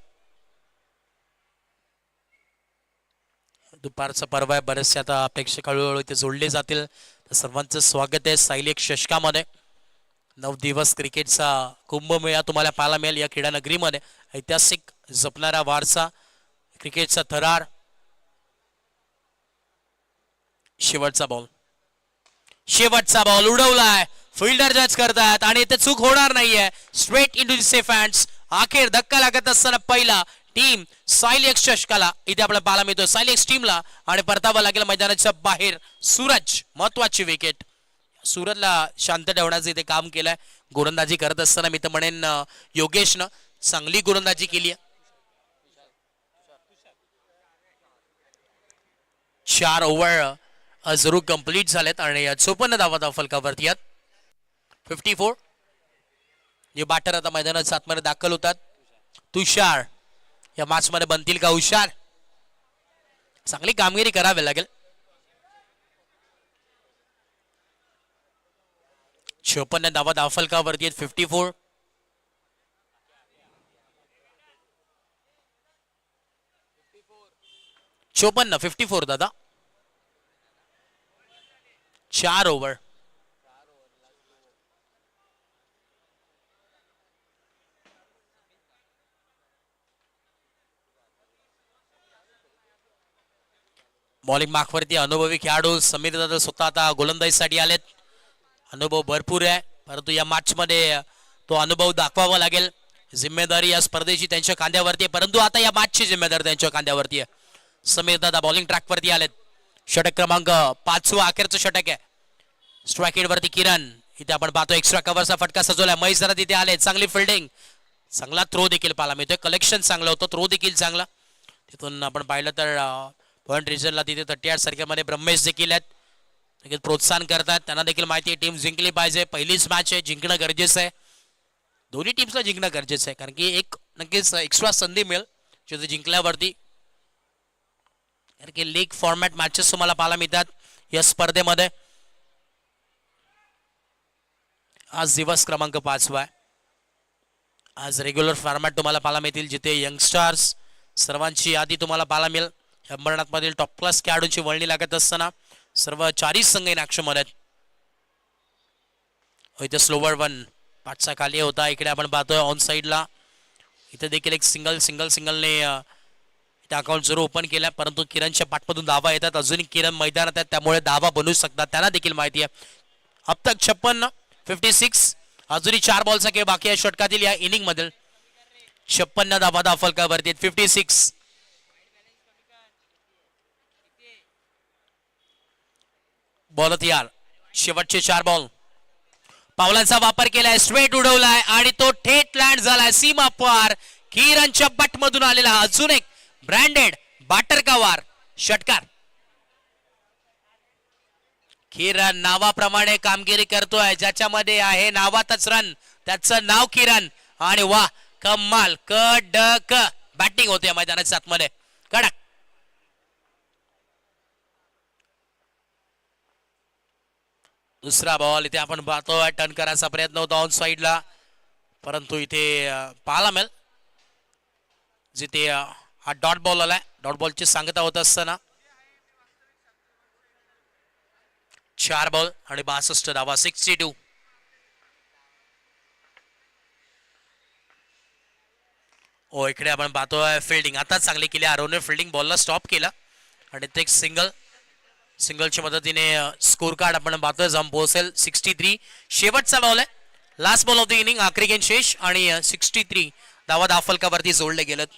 दुपारचा पर्व आहे, बरेचसे आता प्रेक्षक हळूहळू इथे जोडले जातील. तर सर्वांचं स्वागत आहे सायली शशकामध्ये. 9 दिवस क्रिकेटचा कुंभमेळा तुम्हाला पाहायला मिळेल या क्रीडा नगरीमध्ये. ऐतिहासिक जपणारा वारसा, क्रिकेटचा थरार. शेवटचा बॉल उडवलाय, फिल्डर जज करतात आणि इथे चूक होणार नाहीये. Straight into the safe hands. अखेर धक्का लागत असताना पहिला टीम सायलेक्स शशकाला इथे आपल्याला पाहायला मिळतोय, सायलेक्स टीमला. आणि परतावा लागेल मैदानाच्या बाहेर. सूरज महत्वाची विकेट. सूरजला शांत ठेवण्याचं इथे काम केलंय गोलंदाजी करत असताना. मी तर म्हणेन योगेशनं चांगली गोलंदाजी केली आहे. 4 ओव्हर जरूर कंप्लीट झालेत आणि 54 धावा फलकावरती आहेत. 54. जे बॅटर आता मैदानाच्या आतमध्ये दाखल होतात. तुषार या मॅच मध्ये बनतील का हुशार? चांगली कामगिरी करावी लागेल. 56 धावा फलकावरती आहेत. 54. चोपन्न 54 दादा. 4 ओव्हर. बॉलिंग मार्कवरती अनुभवी खेळाडू समीर दादा स्वतः आता गोलंदाजीसाठी आलेत. अनुभव भरपूर आहे, परंतु या मॅच मध्ये तो अनुभव दाखवावा लागेल. जिम्मेदारी या स्पर्धेची त्यांच्या खांद्यावरती आहे, परंतु आता या मॅचची जिम्मेदारी त्यांच्या खांद्यावरती आहे. समीर दादा बॉलिंग ट्रॅक वरती आलेत. षटक क्रमांक 5 अखेरचं षटक आहे. स्ट्राईक वरती किरण. इथे आपण पाहतो एक्स्ट्रा कव्हरचा फटका सजवलाय. महेश दादा तिथे आले. चांगली फिल्डिंग, चांगला थ्रो देखील पाहायला मिळतोय. कलेक्शन चांगलं होतं, थ्रो देखील चांगला. तिथून आपण पाहिलं तर पॉइंट रिजनला तिथे 38 सर्कलमध्ये ब्रह्मेश देखील आहेत. देखील प्रोत्साहन करतात. त्यांना देखील माहिती आहे टीम जिंकली पाहिजे. पहिलीच मॅच आहे, जिंकणं गरजेचं आहे. दोन्ही टीम्सला जिंकणं गरजेचं आहे, कारण की एक नक्कीच एक्स्ट्रा संधी मिळेल जिथे जिंकल्यावरती. कारण की लीग फॉर्मॅट मॅचेस तुम्हाला पाहायला मिळतात या स्पर्धेमध्ये. आज दिवस क्रमांक 5 आहे. आज रेग्युलर फॉर्मॅट तुम्हाला पाहायला मिळतील, जिथे यंगस्टार्स सर्वांची यादी तुम्हाला पाहायला मिळेल. अंबरनाथ मधील टॉप क्लास खेळाडूंची वळणी लागत असताना सर्व 4 संघ इन ऍक्शन मध्ये. इथे स्लोवर 1 पाठचा खाली होता. इकडे आपण पाहतोय ऑन साइडला इथे देखील एक सिंगलने इथे अकाउंट जरूर ओपन केला, परंतु किरणच्या पाठमधून धावा येतात. अजूनही किरण मैदानात आहेत, त्यामुळे धावा बनवू शकतात. त्यांना देखील माहिती आहे. अब तक 56 अजूनही 4 बॉलचा खेळ बाकी आहे षटकातील या इनिंग मधील. 56 धावा फलकावरती 56. बॉल तयार. शेवटचे 4 बॉल. पावलांचा वापर केलाय, स्ट्रेट उडवलाय आणि तो थेट लँड झालाय सीमा पार. किरणच्या बटमधून आलेला अजून एक ब्रँडेड बाटर का वार षटकार. किरण नावाप्रमाणे कामगिरी करतोय, ज्याच्यामध्ये आहे नावातच रन, त्याचं नाव किरण. आणि वा कमाल, कडक बॅटिंग होते मैदानाच्या आतमध्ये, कडक. दुसरा बॉल इथे आपण पाहतोय. टर्न करायचा प्रयत्न होता ऑन साइडला, परंतु इथे पाहायला मिळेल जिथे हा डॉट बॉल आलाय. डॉट बॉलची सांगता होत असताना 4 बॉल आणि 62 धावा. 62. इकडे आपण पाहतोय फिल्डिंग आता चांगली केली. आरोने फिल्डिंग बॉलला स्टॉप केला आणि ते एक सिंगलच्या मदतीने स्कोर कार्ड आपण पाहतोय जाऊन पोहोचेल 63. शेवटचा बॉल आहे, last ball of the inning, आखरी गेंद शेष आणि 63 धावा फलकावरती जोडले गेलेत.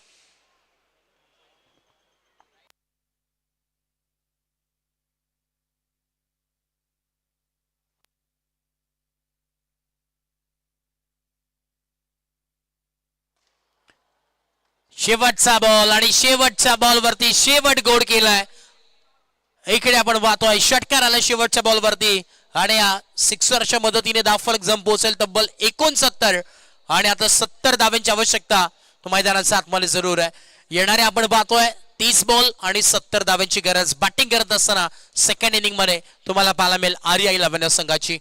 शेवटचा बॉल आणि शेवटच्या बॉल वरती शेवट गोड केलाय. इकडे आपण पाहतोय षटकार आला शेवटच्या बॉल वरती आणि 6 मदतीने धाव फलक जम पोहोचेल तब्बल 69. आणि आता 70 धाव्यांची आवश्यकता तो मैदानाचा आतमध्ये जरूर आहे. येणारे आपण पाहतोय 30 बॉल आणि 70 धावांची गरज बॅटिंग करत असताना सेकंड इनिंग मध्ये तुम्हाला पाहायला मिळेल आर्या 11 संघाची.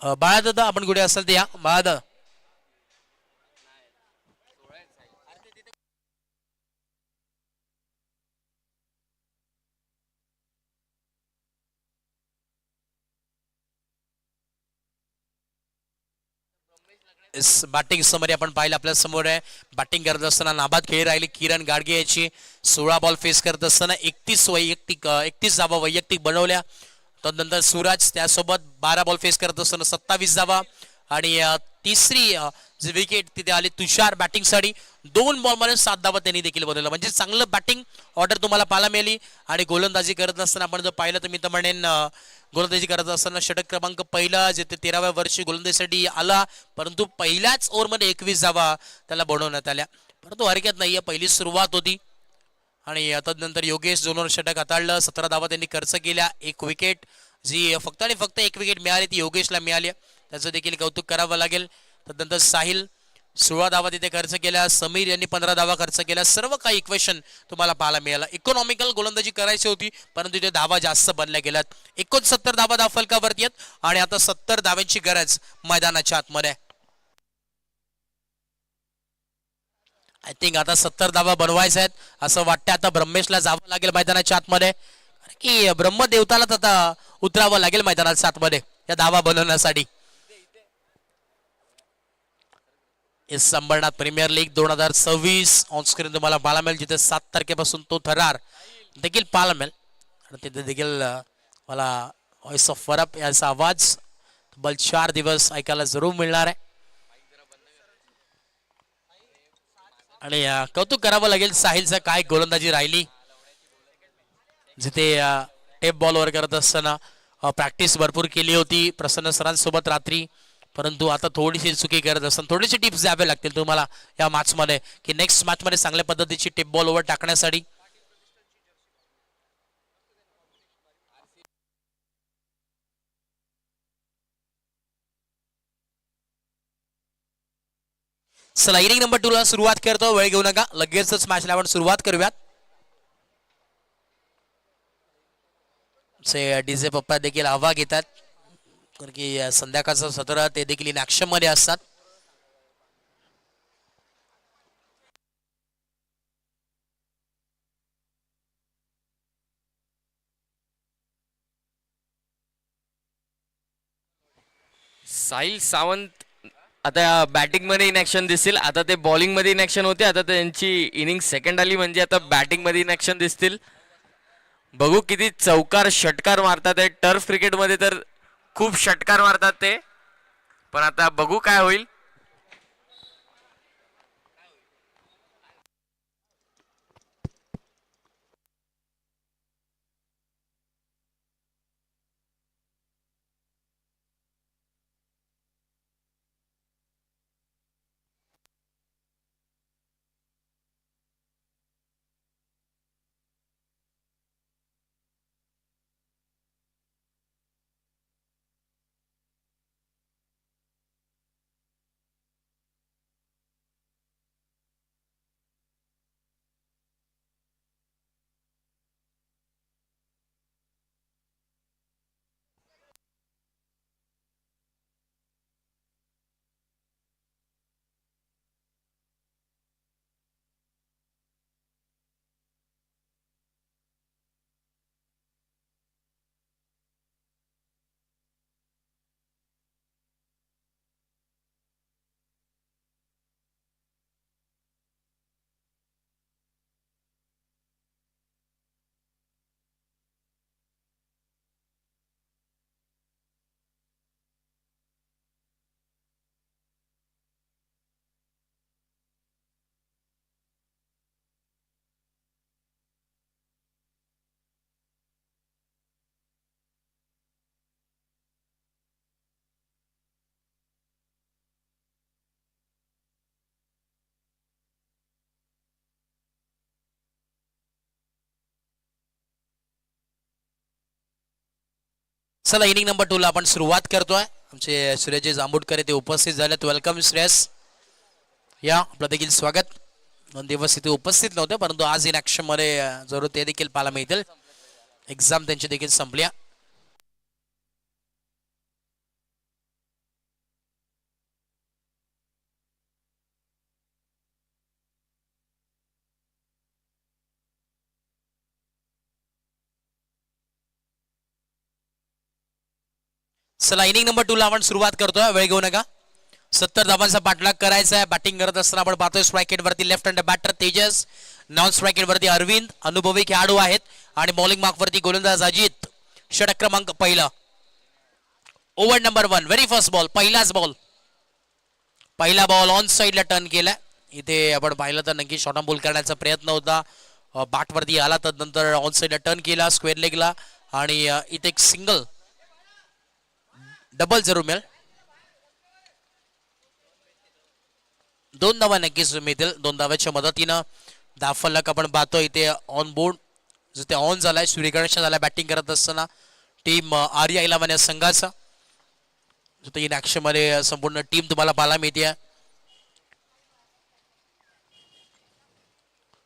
बाळादादा आपण कुठे असाल ते या बाळादा. बॅटिंग समरी आपण पाहिलं आपल्या समोर आहे. बॅटिंग करत असताना नाबाद खेळी राहिली किरण गाडगे याची. 16 बॉल फेस करत असताना 31 धावा वैयक्तिक बनवल्या. तदनंतर सूरज त्यासोबत 12 बॉल फेस करत असताना 27 धावा आणि तिसरी जी विकेट तिथे आली तुषार बॅटिंगसाठी 2 बॉल मध्ये 7 धावा त्यांनी देखील बनवलं. म्हणजे चांगलं बॅटिंग ऑर्डर तुम्हाला पाहायला मिळाली. आणि गोलंदाजी करत असताना आपण जर पाहिलं तर मी तर म्हणेन गोलंदाजी करत असताना षटक क्रमांक पहिला जिथे 13व्या वर्षी गोलंदाजीसाठी आला, परंतु पहिल्याच ओव्हरमध्ये 21 धावा त्याला बनवण्यात आल्या. परंतु हरकत नाहीये, पहिली सुरुवात होती. आणि तदनंतर योगेश जोनवर षटक हाताळलं. 17 धावा त्यांनी खर्च केल्या. एक विकेट जी फक्त आणि फक्त एक विकेट मिळाली ती योगेशला मिळाली, त्याचं देखील कौतुक करावं लागेल. तदनंतर साहिल 16 धावा तिथे खर्च केल्या. समीर यांनी 15 धावा खर्च केल्या. सर्व काही इक्वेशन तुम्हाला पाहायला मिळालं. इकॉनॉमिकल गोलंदाजी करायची होती परंतु इथे धावा जास्त बनल्या गेल्यात. 69 धावा फलकावरती आहेत आणि आता 70 धाव्यांची गरज मैदानाच्या आतमध्ये. आय थिंक आता 70 धावा बनवायच्या आहेत असं वाटतं. आता ब्रह्मेशला जावं लागेल मैदानाच्या आतमध्ये, की ब्रह्मदेवतालाच आता उतरावं लागेल मैदानाच्या आतमध्ये या धावा बनवण्यासाठी. Ambernath premier league 2026 on screen तुम्हाला पाहायला मिळेल, जिथे 7 तारखेपासून तो थरार देखील पाहायला मिळेल. आणि तिथे देखील मला व्हॉइस ऑफ फरब याचा आवाज तब्बल 4 दिवस ऐकायला जरूर मिळणार आहे. आणि कौतुक करावं लागेल साहिलचं, काय गोलंदाजी राहिली. जिथे टेप बॉलवर करत असताना प्रॅक्टिस भरपूर केली होती प्रसन्न सरांसोबत रात्री, परंतु आता थोडीशी चुकी करत असताना थोडीशी टिप्स द्यावे लागतील तुम्हाला या मॅचमध्ये, की नेक्स्ट मॅचमध्ये चांगल्या पद्धतीची टेप बॉल ओव्हर टाकण्यासाठी. चला इनिंग नंबर 2 ला सुरुवात करतो. वेळ घेऊ नका, लगेचच मॅचला आपण सुरुवात करूयात. डीजे पप्पा देखील हवा घेतात कारण की संध्याकाळचं सत्र ते देखील इन ऍक्शन मध्ये असतात. साहिल सावंत आता बॅटिंग मध्ये इन ऍक्शन दिसतील. आता ते बॉलिंग मध्ये इन ऍक्शन होते, आता त्यांची इनिंग सेकंड आली म्हणजे आता बॅटिंग मध्ये इन ऍक्शन दिसतील. बघू किती चौकार षटकार मारतात. टर्फ क्रिकेट मध्ये तर खूप षटकार मारतात ते, पण आता बघू काय होईल. चला इनिंग नंबर 2 ला आपण सुरुवात करतोय आमचे श्रेयजी जांभूटकर ते उपस्थित झालेत. वेलकम श्रेयस, या आपलं देखील स्वागत. 2 दिवस इथे उपस्थित नव्हते, परंतु आज इन ऍक्शन मध्ये जरूर ते देखील पाहायला मिळतील. एक्झाम त्यांची देखील संपल्या. चला इनिंग नंबर 2 ला आपण सुरुवात करतोय, वेळ घेऊ नका. 70 धावांचा पाठलाग करायचा आहे. बॅटिंग करत असताना आपण पाहतोय स्ट्राईक वरती left hand batter Tejas, non strike वरती अरविंद, अनुभवी खेळाडू आहेत. आणि बॉलिंग मार्क वरती गोलंदाज अजित. षटक क्रमांक पहिला, over number 1, very first ball, पहिलाच बॉल. पहिला बॉल ऑन साईडला टर्न केलाय. इथे आपण पाहिलं तर नक्की शॉर्ट बॉल करण्याचा प्रयत्न होता. बॅट वरती आला तर नंतर ऑन साईडला टर्न केला स्क्वेअर लेगला, आणि इथे एक सिंगल डबल जरूर मिळेल. 2 धावा नक्कीच मिळतील. 2 धाव्याच्या मदतीनं धावफलक आपण पाहतो इथे ऑन बोर्ड जिथे ऑन झालाय. सूर्यगणेश झालाय बॅटिंग करत असताना. टीम आर्या 11 या संघाचा इन ऍक्शन मध्ये संपूर्ण टीम तुम्हाला पाहायला मिळते.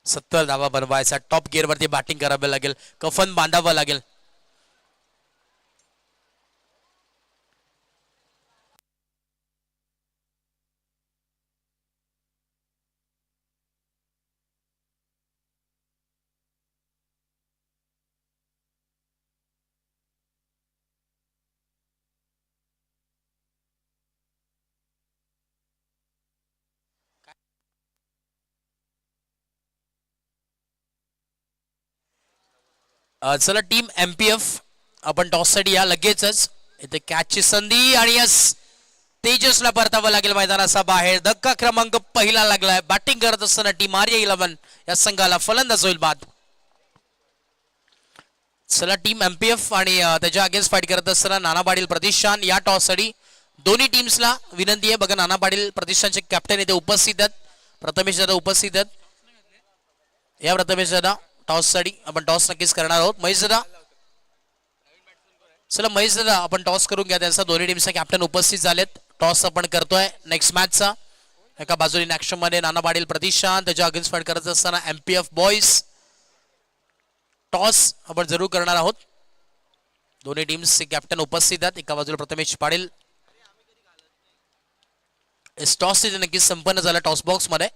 70 धावा बनवायचा. टॉप गिअर वरती बॅटिंग करावी लागेल, कफन बांधावं लागेल. चला टीम एमपीएफ, आपण टॉस साठी या लगेचच. इथे कॅचची संधी आणि यस, तेजसला परतावं लागेल मैदानाचा बाहेर. धक्का क्रमांक पहिला लागलाय. बॅटिंग करत असताना टीम आर्या 11 या संघाला फलंदाज होईल बाद. चला टीम एमपीएफ आणि त्याच्या अगेन्स्ट फाईट करत असताना नाना पाटील प्रतिष्ठान या टॉस साठी. दोन्ही टीम्सला विनंती आहे. बघा नाना पाटील प्रतिष्ठानचे कॅप्टन इथे उपस्थित आहेत, प्रथमेश दादा उपस्थित आहेत. या प्रथमेश दादा, टॉस साठी आपण टॉस नक्कीच करणार आहोत. महेश दादा, चला महेश दादा आपण टॉस करून घ्या त्यांचा. दोन्ही टीमचे कॅप्टन उपस्थित झालेत. टॉस आपण करतोय नेक्स्ट मॅचचा. एका बाजूने ऍक्शन मध्ये नाना पाटील प्रतिष्ठान, त्याच्या अगेन्स्ट फाईट करत असताना एमपीएफ बॉईज. टॉस आपण जरूर करणार आहोत. दोन्ही टीम्सचे कॅप्टन उपस्थित आहेत. एका बाजूला प्रथमेश पाटील. टॉस तिथे नक्कीच संपन्न झाला टॉस बॉक्स मध्ये.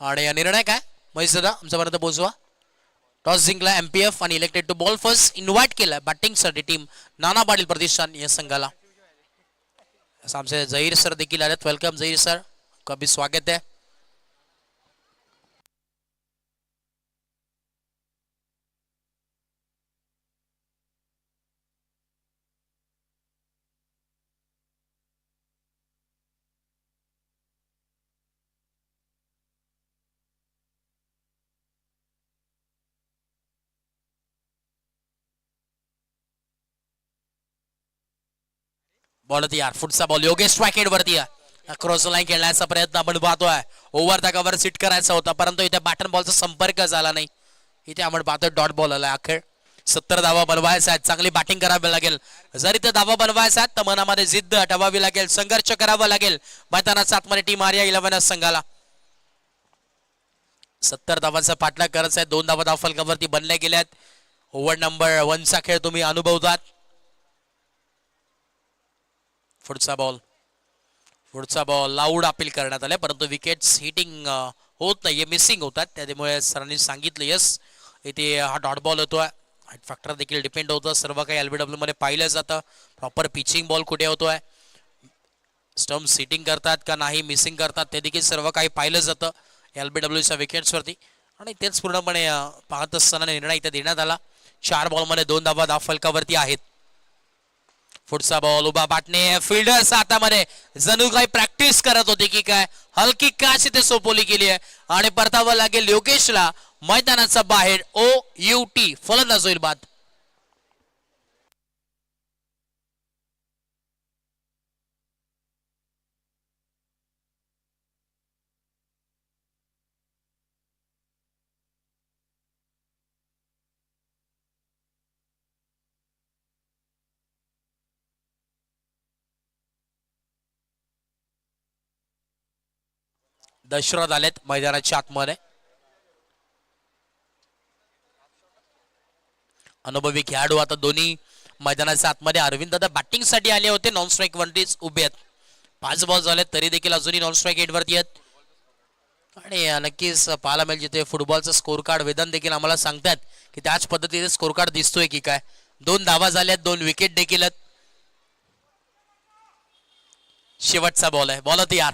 आणि निर्णय काय महेश दादा आमच्यापर्यंत पोहोचवा. टॉस जिंकला एमपीएफ आणि elected to bowl first. Invite केलं बॅटिंग साठी टीम नाना पाटील प्रतिष्ठान या संघाला. आमचे जहीर सर देखील आलेत. वेलकम जहीर सर, कभी स्वागत आहे. बॉल यार, पुढचा बॉल योगेश स्ट्राईक वरती क्रॉस लाईन खेळण्याचा प्रयत्न आपण पाहतोय. ओव्हर द कव्हर सिट करायचा होता, परंतु इथे बॅटन बॉलचा संपर्क झाला नाही. इथे आपण पाहतोय डॉट बॉल आला अखेर. 70 धावा बनवायचा आहेत. चांगली बॅटिंग करावी लागेल. जर इथे धावा बनवायचा आहेत तर मनामध्ये जिद्द ठेवावी लागेल, संघर्ष करावा लागेल मैदानाचा आतमध्ये टीम आर्या 11 संघाला. 70 धावांचा पाठलाग करायचा आहे. 2 धावा धावफलकावरती बनल्या गेल्यात. ओव्हर नंबर 1 चा खेळ तुम्ही अनुभवतात. पुढचा बॉल लाऊड अपील करण्यात आले, परंतु विकेट्स हिटिंग होत नाहीये, मिसिंग होतात. त्यामुळे सरांनी सांगितलं यस इथे हा डॉट बॉल होतोय. फॅक्टर देखील डिपेंड होतं. सर्व काही एलबीडब्ल्यू मध्ये पाहिलं जातं. प्रॉपर पिचिंग बॉल कुठे होतोय, स्टम्प सिटिंग करतात का नाही, मिसिंग करतात, ते देखील सर्व काही पाहिलं जातं एलबीडब्ल्यूच्या विकेट्सवरती. आणि तेच पूर्णपणे पाहत असताना निर्णय इथे देण्यात आला. 4 बॉलमध्ये 2 धावा धावफलकावरती आहेत. पुढचा बॉल उभा बाटणे, फिल्डर्स हातामध्ये जणू काही प्रॅक्टिस करत होती की काय. हलकी कॅच इथे सोपवली गेली आहे आणि परतावं लागेल योगेशला मैदानाचा बाहेर. OUT फलंदाज होईल बाद. दशरथ आलेत मैदानाच्या आतमध्ये. अनुभवी खेळाडू आता दोन्ही मैदानाच्या आतमध्ये. अरविंद दादा बॅटिंग साठी आले होते, नॉन स्ट्राईक वरतीच उभे आहेत. 5 बॉल झालेत तरी देखील अजूनही नॉन स्ट्राईक एट वरती आहेत. आणि नक्कीच पाहायला मिळेल जिथे फुटबॉलचं स्कोर कार्ड वेदन देखील आम्हाला सांगतात की त्याच पद्धतीने स्कोर कार्ड दिसतोय की काय. 2 धावा झाल्यात, 2 विकेट देखील आहेत. शेवटचा बॉल आहे, बॉल तयार.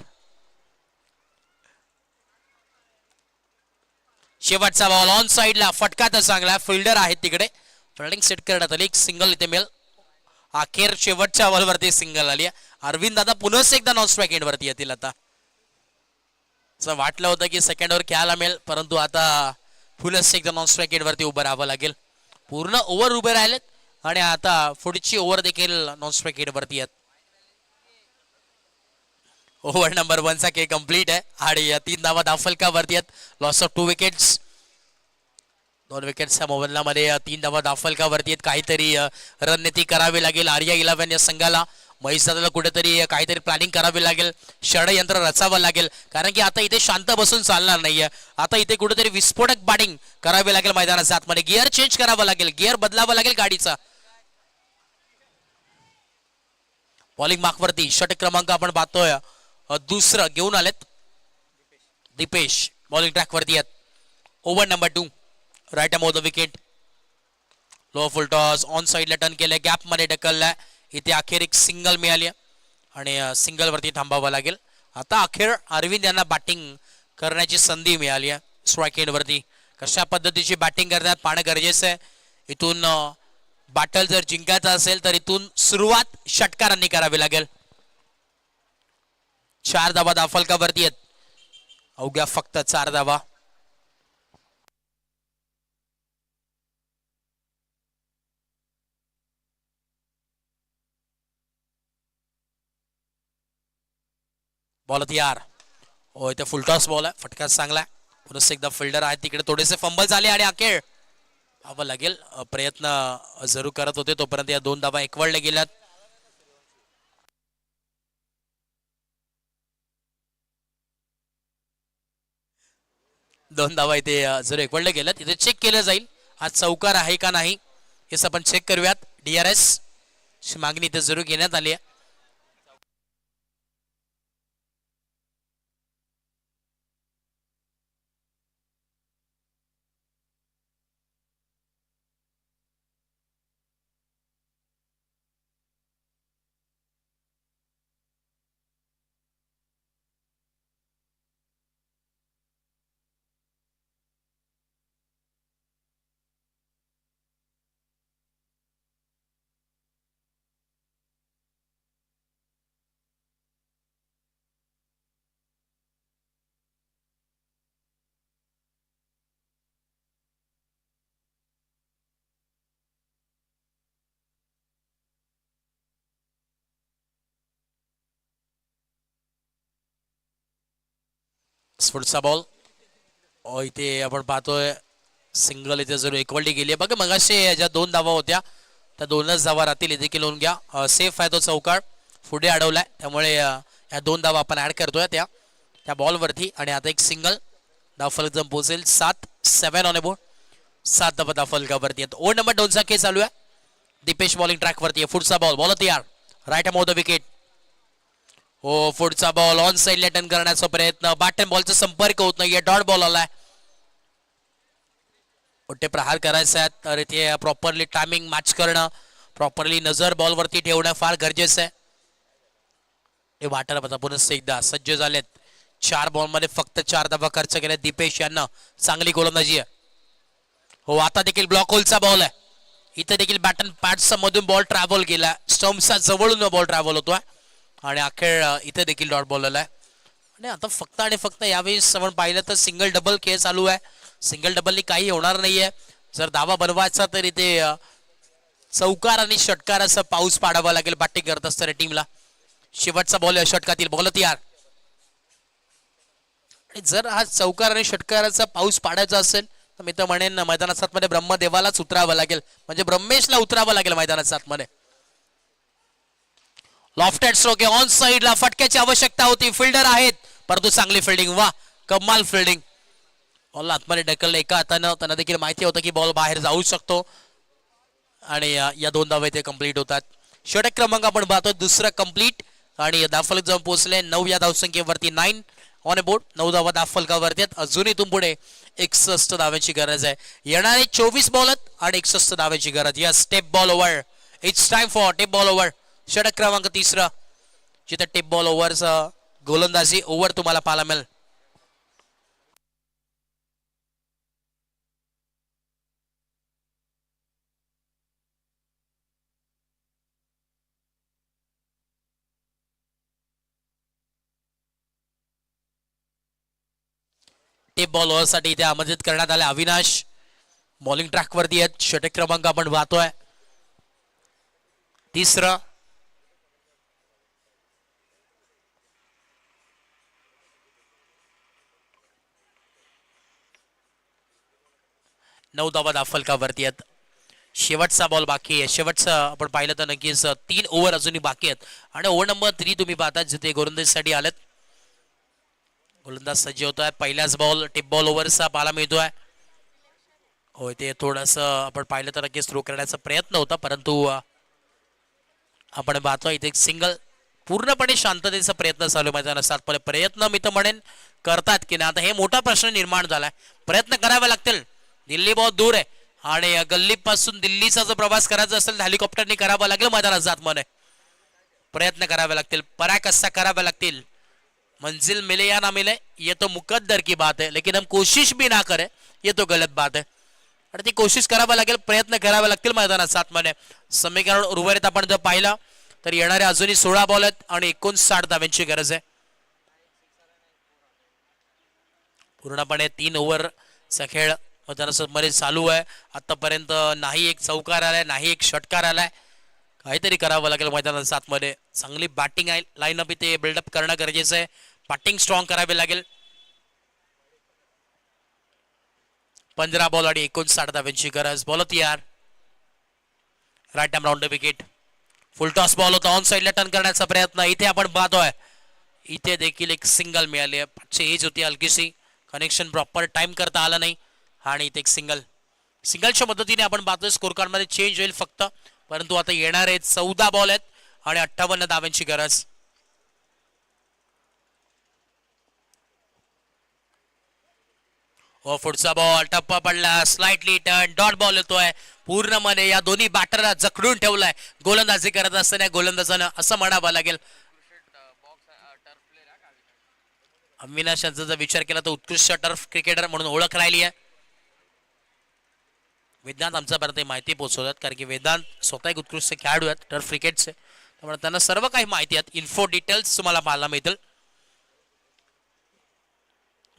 शेवटचा बॉल ऑन साइडला, फटका तर चांगला. फिल्डर आहेत तिकडे, फिल्डिंग सेट करण्यात आली. एक सिंगल इथे मिळेल. अखेर शेवटच्या बॉलवरती सिंगल आली. अरविंद दादा पुन्हा एकदा नॉन स्ट्राईक एंड वरती येतील. आता असं वाटलं होतं की सेकंड ओव्हर खेळायला मिळेल, परंतु आता पुन्हा एकदा नॉन स्ट्राईक एंड वरती उभं राहावं लागेल. पूर्ण ओव्हर उभे राहिलेत आणि आता पुढची ओव्हर देखील नॉन स्ट्राईक एंड वरती आहेत. ओव्हर नंबर 1 चा के कंप्लीट आहे आणि 3 धावा धाफलकावरती आहेत. Loss of 2 wickets. 2 विकेट्सच्या मोबदल्यामध्ये 3 धावा धाफलकावरती आहेत. काहीतरी रणनीती करावी लागेल आर्या 11 या संघाला. महेश दादाला कुठेतरी काहीतरी प्लॅनिंग करावी लागेल, षडयंत्र रचावं लागेल, कारण की आता इथे शांत बसून चालणार नाहीये. आता इथे कुठेतरी विस्फोटक बॅटिंग करावी लागेल मैदानाच्या आतमध्ये. गिअर चेंज करावं लागेल, गिअर बदलावा लागेल गाडीचा. बॉलिंग मार्कवरती षटक क्रमांक आपण पाहतोय दुसरं घेऊन आलेत दीपेश. बॉलिंग ट्रॅक वरती आहेत. Over number 2, right arm over the wicket. Low full toss on साइडला टर्न केलंय, गॅप मध्ये ढकललाय. इथे अखेर एक सिंगल मिळाली आणि सिंगल वरती थांबावं लागेल. आता अखेर अरविंद यांना बॅटिंग करण्याची संधी मिळाली आहे स्ट्राईक एंड वरती. कशा पद्धतीची बॅटिंग करतात पाहणं गरजेचं आहे. इथून बॅटल जर जिंकायचं असेल तर इथून सुरुवात षटकारांनी करावी लागेल. 4 धावा धाफलकावरती आहेत, अवघ्या फक्त 4 धावा. बॉल तयार. हो इथे फुलटॉस बॉल आहे, फटका चांगला आहे. पुन्हा एकदा फिल्डर आहे तिकडे, थोडेसे फंबल झाले आणि अखेर हवं लागेल. प्रयत्न जरूर करत होते तोपर्यंत या 2 धावा एकवळले गेल्यात. दोन धावा इथे जर एकवळले गेल्यात. इथे चेक केलं जाईल आज चौकार आहे का नाही हे आपण चेक करूयात. DRS ची मागणी इथे जरूर घेण्यात आली आहे. पुढचा बॉल इथे आपण पाहतोय सिंगल इथे जरूर एकवळली गेली आहे. बघा मगाशी ज्या 2 धावा होत्या त्या 2च धावा राहतील. इथे लिहून घ्या. सेफ आहे तो चौकार, पुढे अडवलाय त्यामुळे या 2 धावा आपण ऍड करतोय त्या बॉलवरती. आणि आता एक सिंगल धावफलक जम पोहोचेल. 7 ऑन अ बोर्ड. 7 धावा धावफलकावरती आहेत. ओव्हर नंबर 2 चा खेळ चालू आहे. दीपेश बॉलिंग ट्रॅक वरती आहे. पुढचा बॉल, बॉल तयार, राईट अमोर द विकेट. हो पुढचा बॉल ऑन साइडला टर्न करण्याचा प्रयत्न, बॅटन बॉलचा संपर्क होत नाहीये, डॉट बॉल आलाय. मोठे प्रहार करायचे आहेत तर इथे प्रॉपरली टायमिंग मॅच करणं, प्रॉपरली नजर बॉल वरती ठेवणं फार गरजेचं आहे. हे वाटर बघा पुन्हा एकदा सज्ज झालेत. 4 बॉल मध्ये फक्त 4 धावा खर्च केल्या दीपेश यांना. चांगली गोलंदाजी आहे. हो आता देखील ब्लॉक होलचा बॉल आहे. इथे देखील बॅटन पॅड्स मधून बॉल ट्रॅव्हल केला, स्टम्पच्या जवळून बॉल ट्रॅव्हल होतोय आणि अखेर इथे देखील डॉट बॉल आलाय. आणि आता फक्त आणि फक्त यावेळेस आपण पाहिलं तर सिंगल डबल खेळ चालू आहे. सिंगल डबलनी काही होणार नाहीये. जर दावा बनवायचा तर इथे चौकार आणि षटकाराचा पाऊस पाडावा लागेल बॅटिंग करत असताना टीमला. शेवटचा बॉल आहे षटकातील, बॉल तयार. आणि जर हा चौकार आणि षटकाराचा पाऊस पाडायचा असेल तर मी तर म्हणेन मैदानाच्या आतमध्ये ब्रह्मदेवालाच उतरावं लागेल, म्हणजे ब्रह्मेशला उतरावं लागेल मैदानाच्या आतमध्ये. लॉफ्टेड स्ट्रोक ऑन साइडला, फटक्याची आवश्यकता होती. फिल्डर आहेत परंतु चांगली फिल्डिंग, वा कमाल फिल्डिंग. बॉल आतमध्ये ढकललं एका हातानं. त्यांना देखील माहिती होतं की बॉल बाहेर जाऊ शकतो आणि या 2 धावा इथे कंप्लीट होतात. षटक क्रमांक आपण पाहतो दुसरा कंप्लीट आणि धावफलक जाऊन पोहोचले 9 या धावसंख्येवरती. 9 ऑन अ बोर्ड. 9 धावा धावफलकावरती आहेत. अजून इथून पुढे 61 धाव्याची गरज आहे. येणारे 24 बॉल आहेत आणि 61 धाव्याची गरज. Yes, tape ball over. It's time for tape ball over. षटक क्रमांक तिसरा जिथे टेप बॉल ओव्हरचा गोलंदाजी ओव्हर तुम्हाला पाहायला मिळेल. टेप बॉल ओव्हरसाठी इथे आमंत्रित करण्यात आले अविनाश. बॉलिंग ट्रॅक वरती आहेत. षटक क्रमांक आपण पाहतोय तिसरा. नऊ धावा धावफलकावरती आहेत. शेवटचा बॉल बाकी आहे. शेवटचा आपण पाहिलं तर नक्कीच 3 ओव्हर अजूनही बाकी आहेत आणि ओव्हर नंबर 3 तुम्ही पाहता जिथे गोलंदाजीसाठी आलेत. गोलंदाज सज्ज होतोय. पहिलाच बॉल टिप बॉल ओव्हरचा पाहायला मिळतोय. होय, ते थोडस आपण पाहिलं तर नक्कीच थ्रो करण्याचा प्रयत्न होता परंतु आपण पाहतोय इथे सिंगल. पूर्णपणे शांततेचा प्रयत्न चालू मैदानात सातपणे प्रयत्न मी तर म्हणेन करतात की नाही. आता हे मोठा प्रश्न निर्माण झालाय. प्रयत्न करावे लागतील. दिल्ली बहुत दूर आहे आणि गल्लीपासून दिल्लीचा जो प्रवास करायचा असेल तर हेलिकॉप्टरने करावा लागेल मैदानात जातमध्ये. प्रयत्न करावे लागतील. पराकस्सा करावे लागतील. मंजिल मिले या ना मिले ये तो मुकद्दर की बात है लेकिन हम कोशिश भी ना करे ये तो गलत बात है. आणि ती कोशिश करावी लागेल. प्रयत्न करावे लागतील मैदानात सातमध्ये. समीकरण उर्वरित आपण जर पाहिलं तर येणारे अजूनही 16 बॉल आहेत आणि 59 धाव्यांची गरज आहे. पूर्णपणे 3 ओव्हरचा खेळ मैदानामध्ये चालू आहे. आतापर्यंत नाही एक चौकार आलाय नाही एक षटकार आलाय. काहीतरी करावं लागेल मैदानात सातमध्ये. चांगली बॅटिंग लाईनअप इथे बिल्डअप करणं गरजेचं आहे. बॅटिंग स्ट्रॉंग करावी लागेल. 15 बॉल आणि 59 धाव्यांची गरज. बॉल तयार. Right arm round the wicket. Full toss ball होता. ऑन साईडला टर्न करण्याचा प्रयत्न इथे आपण पाहतोय. इथे देखील एक सिंगल मिळाली आहे. पाठची एज होती हलकीशी. कनेक्शन प्रॉपर टाइम करता आला नाही आणि इथे एक सिंगलच्या मदतीने आपण पाहतोय स्कोर कार्ड मध्ये चेंज होईल फक्त. परंतु आता येणारे 14 बॉल आहेत आणि 58 धाव्यांची गरज. पुढचा बॉल टप्पा पडला. स्लाइटली टर्न डॉट बॉल येतोय. पूर्णपणे या दोन्ही बॅटरला जखडून ठेवलाय गोलंदाजी करत असताना गोलंदाजानं असं म्हणावं लागेल. अविनाश यांचा जर विचार केला तर उत्कृष्ट टर्फ क्रिकेटर म्हणून ओळख राहिली आहे. वेदांत आमच्यापर्यंत माहिती पोहोचवतात कारण की वेदांत स्वतः एक उत्कृष्ट खेळाडू आहेत टर्फ क्रिकेटचे. त्यामुळे त्यांना सर्व काही माहिती आहेत. इन्फो डिटेल्स तुम्हाला पाहायला मिळतील.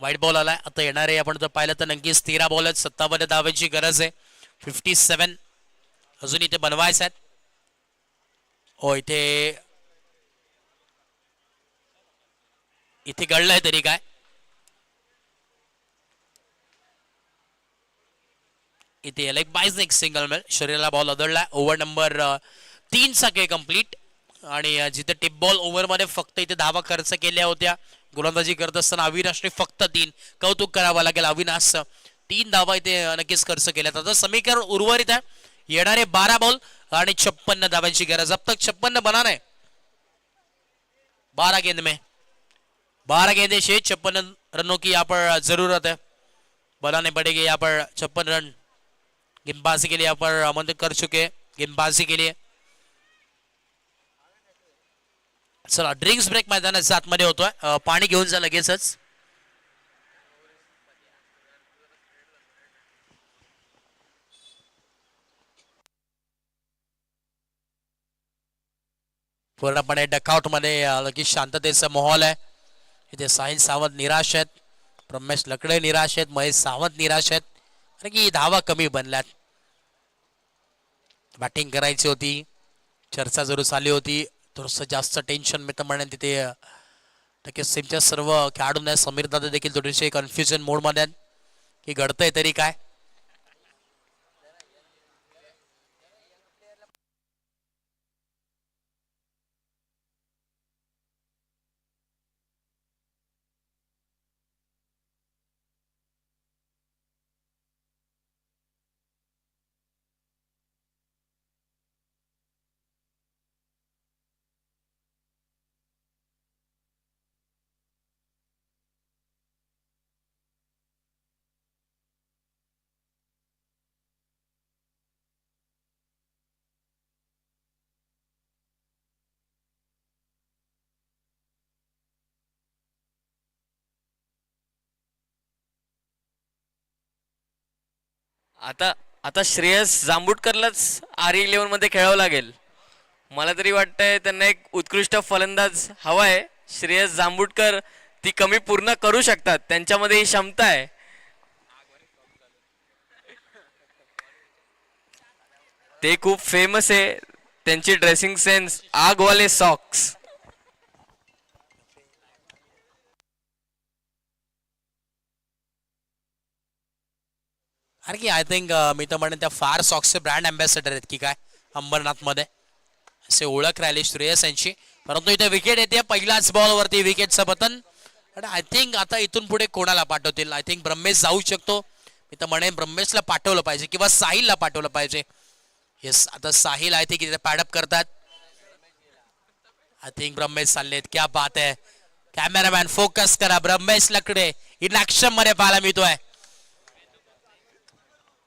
वाईट बॉल आलाय. आता येणारे आपण जर पाहिलं तर नक्कीच 13 बॉल आहेत. 57 धावांची गरज आहे. 57 अजून इथे बनवायचं आहेत. हो इथे गळलंय तरी काय. इथे लेग बाईज एक सिंगल मिळेल. शरीराला बॉल अदळलाय. ओव्हर नंबर 3 चा खेळ कंप्लीट आणि जिथे टिप बॉल ओव्हर मध्ये फक्त इथे धावा खर्च केल्या होत्या गोलंदाजी करत असताना अविनाशने फक्त 3. कौतुक करावं लागेल अविनाश. 3 धावा इथे नक्कीच खर्च केल्या. आता समीकरण उर्वरित आहे. येणारे 12 बॉल आणि 56 धाव्यांची गरज. अब तक 56 बनाना है. 12 गेंद में 12 गेंदे से 56 रनों की यहाँ पर जरूरत है. बनाने पड़ेगी यहाँ पर 56 रन. गेंदबाजी के लिए यहाँ पर आमंत्रित कर चुके गेंदबाजी के लिए. चला ड्रिंक्स ब्रेक मैदानाच्या आतमध्ये होतोय. पाणी घेऊन जा लगेचच. पूर्णपणे डकआउट मध्ये लगेच शांततेचा माहोल आहे. इथे साहिल सावंत निराश आहेत. रमेश लकडे निराश आहेत. महेश सावंत निराश आहेत कारण की धावा कमी बनल्यात. बॅटिंग करायची होती. चर्चा जरूर चालली होती. थोडंसं जास्त टेन्शन मी तर म्हणेन तिथे नक्कीच टीमच्या सर्व खेळाडूंना. समीर दादा देखील थोडेसे कन्फ्युजन मोडमध्ये आहेत की घडतंय तरी काय. आता आता श्रेयस जांभुटकरलाच RE11 मध्ये खेळावं लागेल. मला तरी वाटतंय त्यांना एक उत्कृष्ट फलंदाज हवा आहे. श्रेयस जांभुटकर ती कमी पूर्ण करू शकतात, त्यांच्यामध्ये ही क्षमता आहे. ते खूप फेमस आहे, त्यांची ड्रेसिंग सेन्स आगवाले सॉक्स. अरे की आय थिंक मी तर म्हणेन त्या फार सॉक्सचे ब्रँड अँबॅसेडर आहेत की काय अंबरनाथमध्ये, असे ओळख राहिली श्रेयस यांची. परंतु इथे विकेट येते पहिल्याच बॉलवरती विकेटचं पतन. आणि आय थिंक आता इथून पुढे कोणाला पाठवतील, आय थिंक ब्रह्मेश जाऊ शकतो. मी तर म्हणेन ब्रह्मेशला पाठवलं पाहिजे किंवा साहिलला पाठवलं पाहिजे. येस, आता साहिल आय थिंक इथे पॅडअप करतात. आय थिंक ब्रह्मेश चाललेत. क्या बात आहे. कॅमेरामॅन फोकस करा, ब्रह्मेश लकडे इन ऍक्शन मध्ये पाहायला मिळतोय.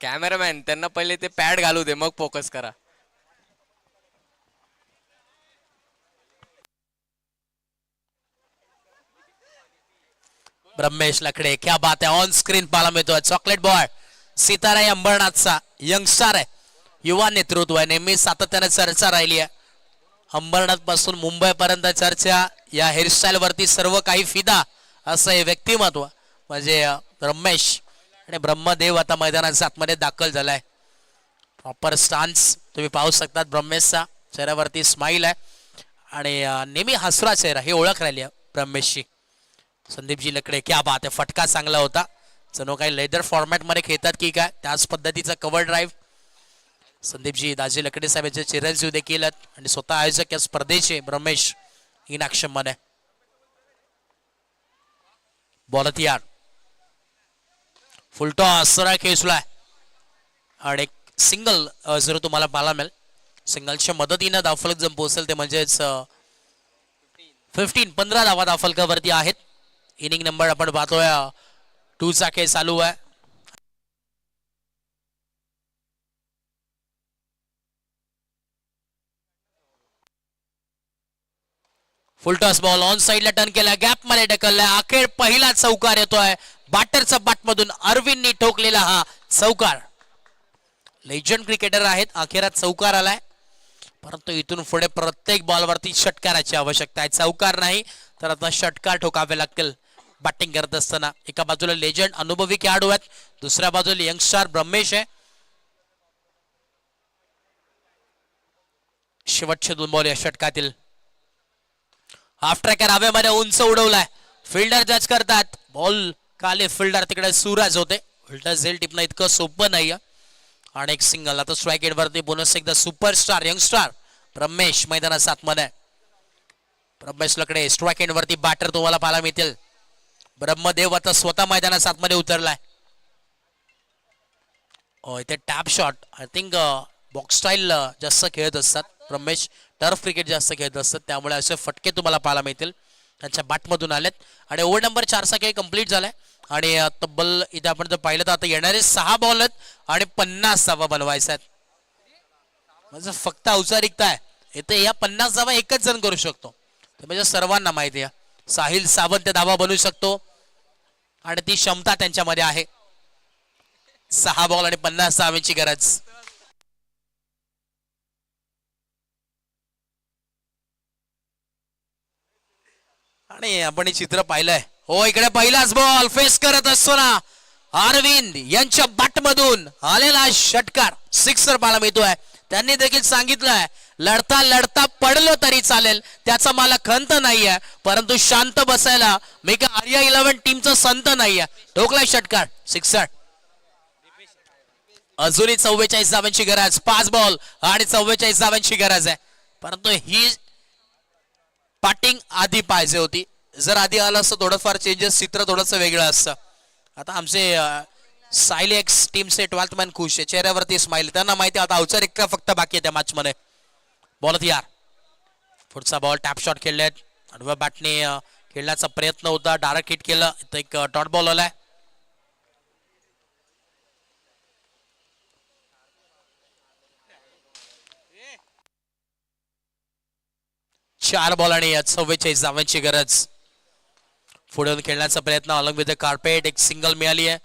कॅमेरामॅन त्यांना पहिले ते पॅड घालू दे, मग फोकस करा. ब्रह्मेश लकडे, क्या बात आहे. ऑन स्क्रीन पाहायला मिळतोय चॉकलेट बॉय सितारा आहे अंबरनाथचा, यंगस्टर आहे, युवा नेतृत्व आहे, नेहमी सातत्याने चर्चा राहिली आहे. अंबरनाथ पासून मुंबई पर्यंत चर्चा, या हेअरस्टाईल वरती सर्व काही फिदा असं हे व्यक्तिमत्व म्हणजे रमेश. आणि ब्रह्मदेव आता मैदानाच्या आतमध्ये दाखल झालाय. प्रॉपर स्टान्स तुम्ही पाहू शकतात. ब्रह्मेशचा चेहऱ्यावरती स्माईल आहे आणि नेहमी हसरा चेहरा, ही ओळख राहिली आहे ब्रह्मेशची. संदीपजी लकडे, क्या बात आहे. फटका चांगला होता, जणू काही लेदर फॉर्मॅट मध्ये खेळतात की काय, त्याच पद्धतीचा कव्हर ड्राईव्ह. संदीपजी दाजी लकडे साहेबांचे चिरंजीव देखील आणि स्वतः आयोजक या स्पर्धेचे ब्रह्मेश इन ऍक्शन मध्ये. बॉल तयार, फुलटॉस सरळ खेचलाय आणि एक सिंगल जर तुम्हाला पाहायला मिळेल. सिंगलच्या मदतीनं धावफलक जम पोहोचेल ते म्हणजेच 15 धावा धावफलकावरती आहेत. इनिंग नंबर आपण पाहतोय 2 चा खेळ चालू आहे. फुलटॉस बॉल ऑन साइडला टर्न केला, गॅप मध्ये ढकललाय. अखेर पहिला चौकार येतोय बॅटरचा बॅटमधून. अरविंदनी ठोकलेला हा चौकार. लेजंड क्रिकेटर आहेत, अखेरात चौकार आलाय. परंतु इथून पुढे प्रत्येक बॉलवरती षटकाराची आवश्यकता आहे. चौकार नाही तर आता षटकार ठोकावे लागतील बॅटिंग करत असताना. एका बाजूला लेजंड अनुभवी खेळाडू आहेत, दुसऱ्या बाजूला यंगस्टार ब्रह्मेश आहे. शेवटचे 2 बॉल या षटकातील. हाफ ट्रॅकर हवेमध्ये उंच उडवलाय, फिल्डर जज करतात. बॉल काले फिल्डर तिकडे सूरज होते. उलटा झेल टिपणं इतकं सोपं नाही. आणि एक सिंगल. आता स्ट्राईक एट वरती बोनस एकदा सुपरस्टार यंगस्टार ब्रह्मेश मैदानात सातमध्ये. ब्रह्मेश लकडे स्ट्राईक एट वरती बॅटर तुम्हाला पाहायला मिळतील. ब्रह्मदेव आता स्वतः मैदानात सातमध्ये उतरलाय. इथे tap shot I think box style जास्त खेळत असतात ब्रह्मेश, टर्फ क्रिकेट जास्त खेळत असतात, त्यामुळे असे फटके तुम्हाला पाहायला मिळतील. त्यांच्या बॅटमधून आलेत आणि ओव्हर नंबर 4चा खेळ कंप्लीट झालाय. आणि तब्बल इथे आपण जर पाहिलं तर आता येणारे 6 बॉल आहेत आणि 50 धावा बनवायच्या आहेत. म्हणजे फक्त औपचारिकता आहे इथे. या 50 धावा एकच जण करू शकतो, ते म्हणजे सर्वांना माहिती आहे. साहिल सावंत धावा बनवू शकतो आणि ती क्षमता त्यांच्यामध्ये आहे. 6 बॉल आणि 50 धावांची गरज. आणि आपण हे चित्र पाहिलंय. हो, इकडे पहिलाच बॉल फेस करत असतो ना अरविंद यांच्या बॅटमधून आलेला षटकार सिक्सर पाहायला मिळतोय. त्यांनी देखील सांगितलंय लढता लढता पडलो तरी चालेल, त्याचा मला खंत नाहीये, परंतु शांत बसायला मी का RE11 टीमचं संत नाहीये. ठोकलाय षटकार सिक्सर. अजूनही 44 धावांची गरज. 5 बॉल आणि 44 धावांची गरज आहे. परंतु ही बॅटिंग आधी पाहिजे होती. जर आधी आलं असतं थोडंफार चेंजेस, चित्र थोडंसं वेगळं असतं. आता आमचे सायलेक्स टीमचे 12th मॅन खुश आहे, चेहऱ्यावरती स्माइल. त्यांना माहिती आता औपचारिकता फक्त बाकी आहे त्या मॅच मध्ये. बॉल तयार, पुढचा बॉल टॅप शॉट खेळलेत. आडव्या बॅटने खेळण्याचा प्रयत्न होता, डायरेक्ट हिट केलं. इथं एक डॉट बॉल आलाय. चार बॉल आणि 44 धावांची गरज. पुढे खेळण्याचा प्रयत्न अलॉंग विथ द कार्पेट. एक सिंगल मिळाली आहे.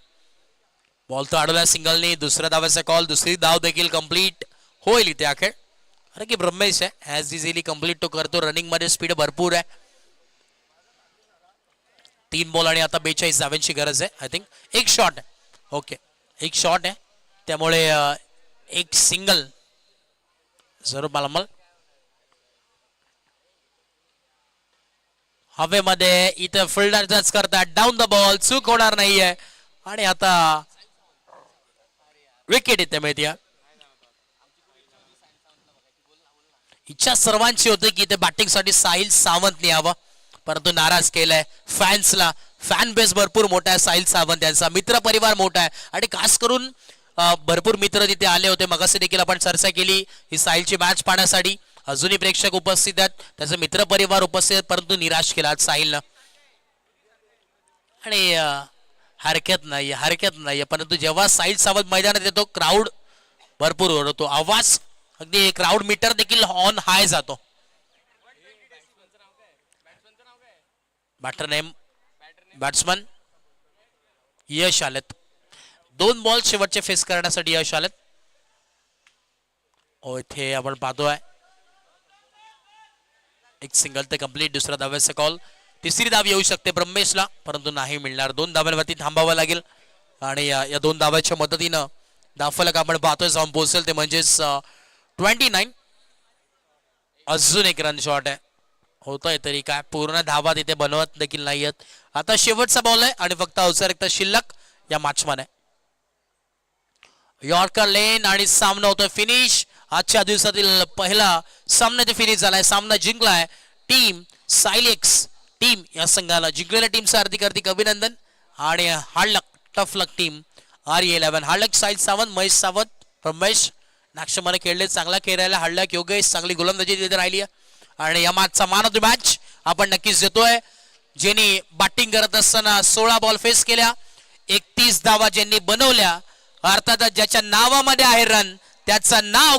बॉल तो अडवला सिंगलनी. दुसऱ्या धावाचा कॉल. दुसरी धाव देखील कंप्लीट होईल इथे अखेर. अरे की ब्रह्मेश आहे ॲज इझिली कंप्लीट तो करतो. रनिंग मध्ये स्पीड भरपूर आहे. 3 बॉल आणि आता 42 धावांची गरज आहे. आय थिंक एक शॉट आहे. ओके एक शॉट आहे त्यामुळे एक सिंगल जरूर मालमल. हवेमध्ये इथं फिल्डर टच करतात. डाऊन द बॉल चूक होणार नाहीये आणि आता विकेट इथे मिळते. इच्छा सर्वांची होती की इथे बॅटिंगसाठी साहिल सावंत यावं परंतु नाराज केलंय फॅन्सला. फॅन बेस भरपूर मोठा आहे साहिल सावंत यांचा. मित्र परिवार मोठा आहे आणि खास करून भरपूर मित्र तिथे आले होते. मगाशी देखील आपण चर्चा केली ही साहिलची मॅच पाहण्यासाठी. अजूनही प्रेक्षक उपस्थित आहेत. त्याचे मित्र परिवार उपस्थित आहेत परंतु निराश केला साहिलनं. आणि हरकत नाहीये परंतु जेव्हा साहिल सावंत मैदानात येतो क्राऊड भरपूर ओरडतो. आवाज अगदी क्राऊड मीटर देखील ऑन हाय जातो. बॅटर नेम बॅट्समन यश आलेत. 2 बॉल शेवटचे फेस करण्यासाठी यश आलेत. इथे आपण पाहतोय एक सिंगल ते कंप्लीट. दुसरा धाव्याचा कॉल. तिसरी धाव येऊ शकते ब्रह्मेशला परंतु नाही मिळणार. 2 धाव्यांवरती थांबावं लागेल आणि या 2 धाव्याच्या मदतीनं धावफलक आपण पाहतोय जाऊन पोहोचेल ते म्हणजेच 29. अजून एक रन शॉट आहे. होतोय तरी काय पूर्ण धावा तिथे बनवत देखील नाहीयेत. आता शेवटचा बॉल आहे आणि फक्त औपचारिकता शिल्लक या मॅचमध्ये. यॉर्कर लेन आणि सामना होतोय फिनिश. आजच्या दिवसातील पहिला सामना ते फिनिश झालाय. सामना जिंकलाय टीम सायलेक्स टीम. या संघाला जिंकलेल्या टीमचं हार्दिक अभिनंदन. आणि हार्ड लक टफ लक टीम RE11. हार्ड लक साहिल सावंत महेश सावंत रमेश नागशमाने खेळले. चांगला खेळायला हार्ड लक योगेश चांगली गोलंदाजी तिथे राहिली आहे. आणि या मॅचचा मान ऑफ द मॅच आपण नक्कीच देतोय. ज्यांनी बॅटिंग करत असताना 16 बॉल फेस केल्या. 31 धावा ज्यांनी बनवल्या अर्थातच ज्याच्या नावामध्ये आहे रन त्याचं नाव